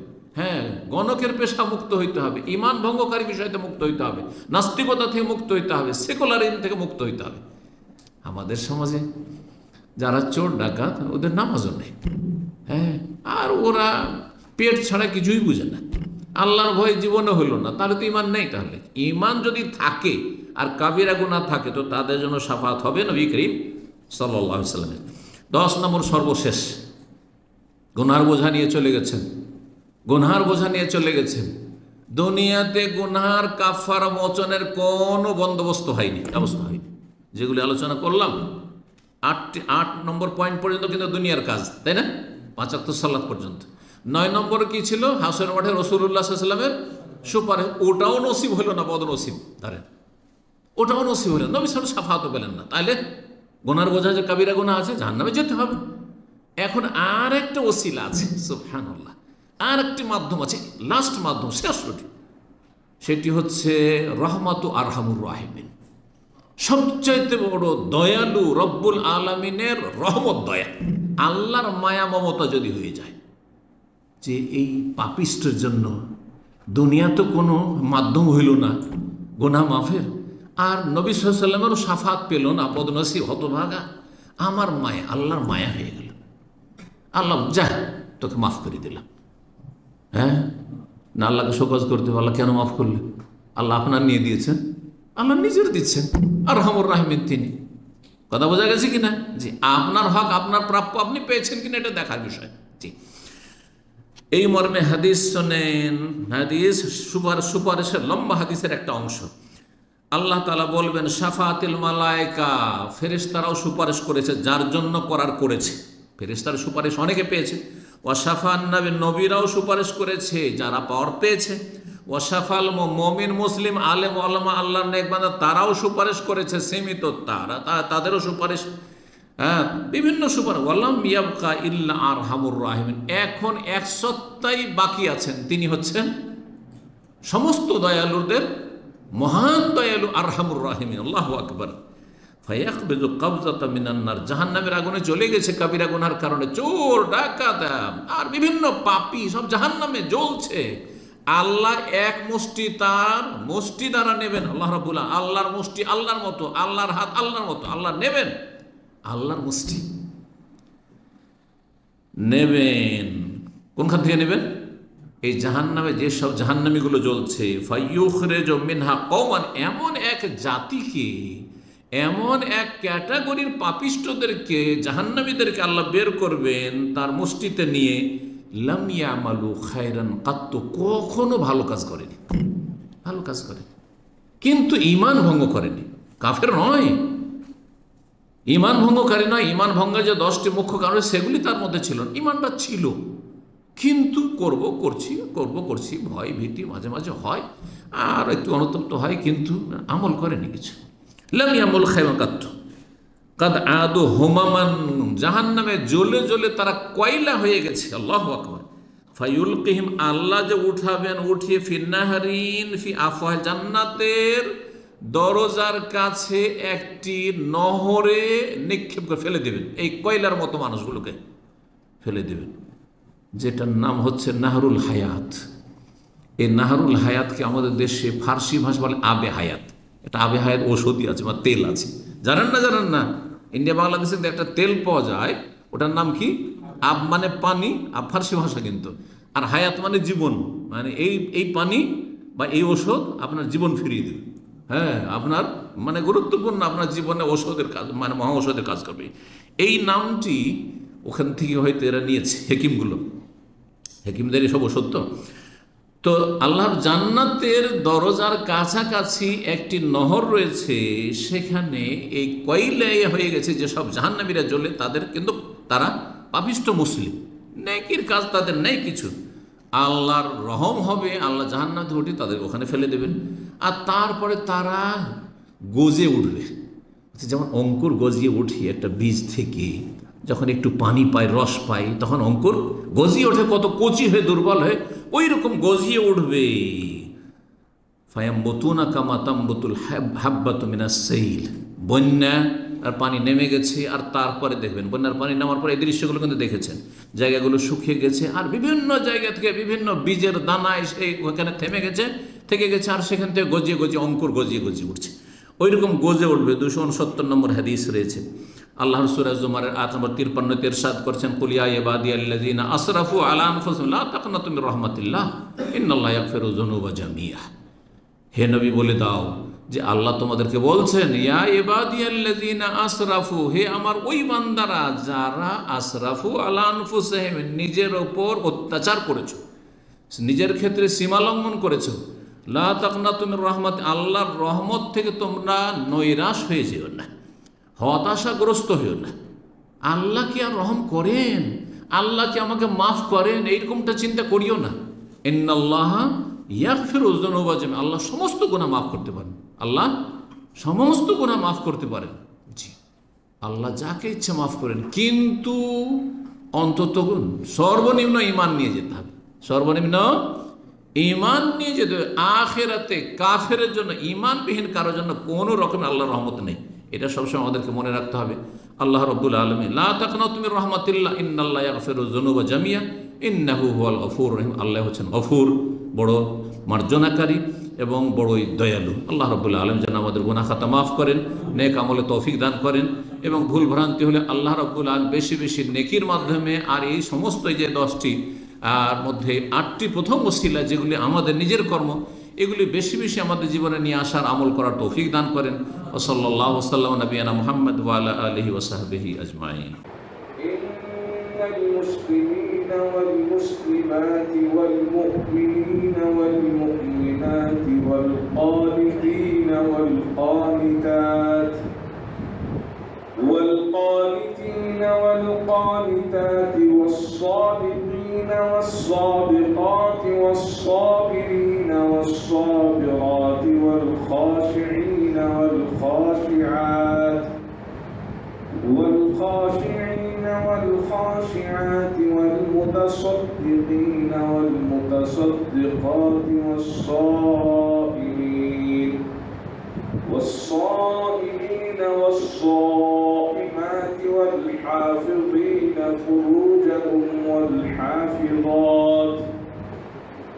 গণকের পেশা মুক্ত হইতে হবে, ঈমান ভঙ্গকারী বিষয়তে মুক্ত হইতে হবে, নাস্তিকতা থেকে মুক্ত হইতে হবে, সেকুলারিজম থেকে মুক্ত হইতে হবে। আমাদের সমাজে যারা চোর ডাকাত, ওদের নামাজও নেই, আর ওরা পেট ছাড়া কিছুই বুঝে না, আল্লাহর ভয় জীবনে হইল না, তাহলে তো ঈমান নেই। তাহলে ঈমান যদি থাকে আর কাবিরা গুনাহ থাকে, তো তাদের জন্য শাফাত হবে নবী করিম সাল্লাল্লাহু আলাইহি ওয়াসাল্লামের। 10 নম্বর সর্বশেষ, গুনাহর বোঝা নিয়ে চলে গেছেন, গুনাহর বোঝা নিয়ে চলে গেছেন, দুনিয়াতে গুনাহর কাফারা মোচনের কোনো বন্দোবস্ত হয়নি, ব্যবস্থা হয়নি। যেগুলি আলোচনা করলাম 8 নম্বর পয়েন্ট পর্যন্ত কিন্তু দুনিয়ার কাজ, তাই না, 5 ওয়াক্ত সালাত পর্যন্ত। 9 নম্বরে কি ছিল? হাসর মাঠে রাসূলুল্লাহ সাল্লাল্লাহু আলাইহি ওয়াসাল্লামের সুপারিশ, ওটাও নসিব হলো না, বদনসিব ধরেন, ওটাও নসিব হলো, নবী সাল্লাল্লাহু আলাইহি ওয়াসাল্লাম শাফাতও পেলেন না। তাহলে গুনাহর বোঝা যে কাবিরা গুনাহ আছে, জাহান্নামে যেতে হবে। এখন আর একটা ওসিলা আছে, সুবহানাল্লাহ, আর একটি মাধ্যম আছে, লাস্ট মাধ্যম, শেষটি, সেটি হচ্ছে রহমাতু আরহামুর রাহিমিন, সবচাইতে বড় দয়ালু রব্বুল আলামিনের রহমত, দয়া, আল্লাহর মায়া মমতা যদি হয়ে যায় যে এই পাপিষ্টের জন্য দুনিয়া তো কোনো মাধ্যম হইল না গুনাহ মাফের, আর নবী সাল্লাল্লাহু আলাইহি ওয়াসাল্লামেরও শাফাত পেল না, বদনসিব হতভাগা, আমার মায়া, আল্লাহর মায়া হয়ে গেল, আল্লাহ যা তোকে মাফ করে দিলাম। হ্যাঁ, না আল্লাহকে শোকজ করতে হবে, আল্লাহ কেন মাফ করলে? আল্লাহ আপনার নিয়ে দিয়েছেন, আল্লাহ নিজের দিচ্ছেন, আর রহমুর রাহিমিন তিনি। কথা বোঝা গেছে কিনা? জি, আপনার হক, আপনার প্রাপ্য আপনি পেয়েছেন কিনা এটা দেখার বিষয়। জি, এই মর্মে হাদিস শোনেন, হাদিস সুপারিশের লম্বা হাদিসের একটা অংশ। আল্লাহ তাআলা বলবেন শাফাতিল মালায়েকা, ফেরেশতারাও সুপারিশ করেছে, যার জন্য করার করেছে, ফেরেশতার সুপারিশ অনেকে পেয়েছে। ওয়াশাফান নবী, নবীরাও সুপারিশ করেছে যারা পাওয়ার পেয়েছে। ওয়াশাফাল মুমিন, মুসলিম, আলেম, ওলামা, আল্লাহর নেক বান্দা, তারাও সুপারিশ করেছে, সীমিত তাদেরও সুপারিশ, হ্যাঁ, বিভিন্ন সুপারিশ। ওয়ালাম ইয়াবকা ইল্লা আরহামুর রাহিমিন, এখন এক সত্তাই বাকি আছেন, তিনি হচ্ছেন সমস্ত দয়ালুদের মহান দয়ালু আরহামুর রাহিমিন। আল্লাহু আকবার। ফায়াকবিজু কবজাতা মিনান নার, জাহান্নামের আগুনে চলে গেছে কাবিরা গুনার কারণে, চোর ডাকাত আর বিভিন্ন পাপী সব জাহান্নামে জ্বলছে, আল্লাহ এক মুষ্টি তার মুষ্টি দ্বারা নেবেন। আল্লাহ রাব্বুল আলামিন, আল্লাহর মুষ্টি আল্লাহর মতো, আল্লাহর হাত আল্লাহর মতো, আল্লাহ নেবেন, আল্লাহর মুষ্টি নেবেন। কোনখান থেকে নেবেন? এই জাহান্নামে যেসব জাহান্নামীগুলো জ্বলছে, ফাইয়ুখরিজু মিনহা কওমান, এমন এক জাতিকে, এমন এক ক্যাটাগরির পাপিষ্টদেরকে, জাহান্নামীদেরকে আল্লাহ বের করবেন তার মুষ্টিতে নিয়ে, লাম ইয়ামালু খায়রান কাত্তু, কখনো ভালো কাজ করেনি, ভালো কাজ করেনি, কিন্তু ঈমান ভঙ্গ করেনি, কাফের নয়, ঈমান ভঙ্গকারী নয়। ঈমান ভঙ্গের যে 10টি মুখ্য কারণ সেগুলি তার মধ্যে ছিল, ঈমানটা ছিল, কিন্তু করছি, ভয় ভীতি মাঝে মাঝে হয়, আর একটু অনুতপ্ত হয়, কিন্তু আমল করেনি কিছু। লাম ইয়ামুল খায়রান কাত্তু কাদ আদু হুমামান, জাহান্নামে জ্বলে জ্বলে তারা কয়লা হয়ে গেছে। আল্লাহু আকবার। ফায়ুলকিহিম, আল্লাহ যে উঠাবেন, উঠিয়ে ফিন্নাহারিন ফি আফওয়াহ, জান্নাতের দরজার কাছে একটি নহরে নিক্ষেপ করে ফেলে দেবেন, এই কয়লার মতো মানুষগুলোকে ফেলে দেবেন, যেটার নাম হচ্ছে নাহরুল হায়াত। এই নাহরুল হায়াতকে আমাদের দেশে ফার্সি ভাষা বলে আবে হায়াত। এটা আবে হায়াত ঔষধি আছে বা তেল আছে, জানেন না? ইন্ডিয়া বাংলাদেশে একটা তেল পাওয়া যায়, ওটার নাম কি? আব মানে পানি, আব ফার্সি ভাষা কিন্তু, আর হায়াত মানে জীবন, মানে এই পানি বা এই ওষুধ আপনার জীবন ফিরিয়ে দেবে। হ্যাঁ, আপনার মানে গুরুত্বপূর্ণ, আপনার জীবনে ওষুধের কাজ, মানে মহা ঔষধের কাজ করবে। এই নামটি ওখান থেকে হয়তো এরা নিয়েছে, হেকিমগুলো, হেকিমদের সব ওষুধ। তো আল্লাহর জান্নাতের দরজার কাছাকাছি একটি নহর রয়েছে, সেখানে এই কয়লাই হয়ে গেছে যেসব জাহান্নামীরা জ্বলে, তাদের কিন্তু তারা পাপিষ্ট মুসলিম, নেকির কাজ তাদের নেই কিছু, আল্লাহর রহম হবে, আল্লাহ জাহান্নামে উঠে তাদের ওখানে ফেলে দেবেন, আর তারপরে তারা গজে উঠবে। যেমন অঙ্কুর গজিয়ে উঠি একটা বীজ থেকে, যখন একটু পানি পায়, রস পায়, তখন অঙ্কুর গজিয়ে ওঠে, কত কচি হয়ে দুর্বল হয়ে ওই রকম গজিয়ে উঠবে। ফায়ামবুতুনা কামা তামবুতুল হাব্বাতু মিনাস সাইল, বন্যা আর পানি নেমে গেছে, আর তারপরে দেখবেন বন্যার পানি নামার পরে এই দৃশ্যগুলো কিন্তু দেখেছেন, জায়গাগুলো শুকিয়ে গেছে, আর বিভিন্ন জায়গা থেকে বিভিন্ন বীজের দানায় সেই ওখানে থেকে গেছে, আর সেখান থেকে গজিয়ে অঙ্কুর গজিয়ে উঠছে, ওই রকম গজে উঠবে। 269 নম্বর হাদিস রয়েছে। আল্লাহর সূরা জুমারের আয়াত নম্বর 53 ইরশাদ করেছেন, কুল ইয়া ইবাদিয়াল্লাযিনা আসরাফু আলা আনফুসিহিম লা তাকনাতু মির রাহমাতিল্লাহ ইন্নাল্লাহা ইয়াগফিরু যুনুবা জামিআ। হে নবী বলে দাও যে আল্লাহ তোমাদেরকে বলছেন, ইয়া ইবাদিয়াল্লাযিনা আসরাফু, হে আমার ওই বান্দারা যারা আসরাফু আলা আনফুসিহিম, নিজের ওপর অত্যাচার করেছো, নিজের ক্ষেত্রে সীমা লঙ্ঘন করেছো, লা তাকনাতু মির রাহমাত, আল্লাহর রহমত থেকে তোমরা নৈরাশ হয়ে যেও না, হতাশাগ্রস্ত হইও না। আল্লাহ কি আর রহম করেন, আল্লাহ কি আমাকে মাফ করেন, এইরকমটা চিন্তা করিও না। ইন্নাল্লাহা ইয়াগফিরু যুনুবা জামিআ, আল্লাহ সমস্ত গুনাহ মাফ করতে পারেন, আল্লাহ সমস্ত গুনাহ মাফ করতে পারেন। জি, আল্লাহ যাকে ইচ্ছা মাফ করেন, কিন্তু অন্তত সর্বনিম্ন ঈমান নিয়ে যেতে হবে, সর্বনিম্ন ঈমান নিয়ে যেতে হবে। আখিরাতে কাফেরের জন্য, ঈমানবিহীন কারোর জন্য কোনো রকম আল্লাহর রহমত নেই। এটা সবসময় আমাদেরকে মনে রাখতে হবে। আল্লাহ রাব্বুল আলামিন লা তাকনাতু মির রাহমাতিল্লাহ ইন্নাল্লাহা ইয়াগফিরুয যুনুবা জামিয়া ইন্নাহু হুয়াল গফুর রহিম। আল্লাহ হচ্ছেন গফুর, বড় মার্জনাকারী এবং বড়ই দয়ালু। আল্লাহ রাব্বুল আলামিন যেন আমাদের গুনাহ খাতা মাফ করেন, নেক আমলে তৌফিক দান করেন, এবং ভুল ভ্রান্তি হলে আল্লাহ রাব্বুল আলামিন বেশি বেশি নেকির মাধ্যমে, আর এই সমস্ত যে 10টি আর মধ্যে 8টি প্রথম ওসিলা যেগুলি আমাদের নিজের কর্ম, এগুলি বেশি বেশি আমাদের জীবনে নিয়ে আসার, আমল করার তৌফিক দান করেন। ওয়া সাল্লাল্লাহু সাল্লাম নবিয়ানা মুহাম্মদ ওয়া আলা আলিহি ওয়া সাহবিহি আজমাইন। ইন্নাল মুসলিমিনা ওয়াল মুসলিমাতি ওয়াল মুমিনিনা ওয়াল মুমিনাতি ওয়াল কানিতিনা ওয়াল কানিতাত والقانتين والقانتات والصادقين والصادقات والصابرين والصابرات والخاشعين والخاشعات والخاشعات والمتصدقين والمتصدقات والصائمين والصائمات والحافظين فروجهم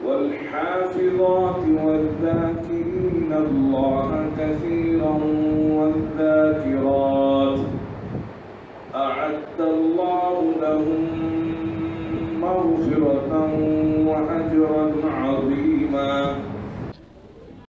والحافظات والذاكرين الله كثيرا والذاكرات أعد الله لهم مغفرة وأجرا عظيما.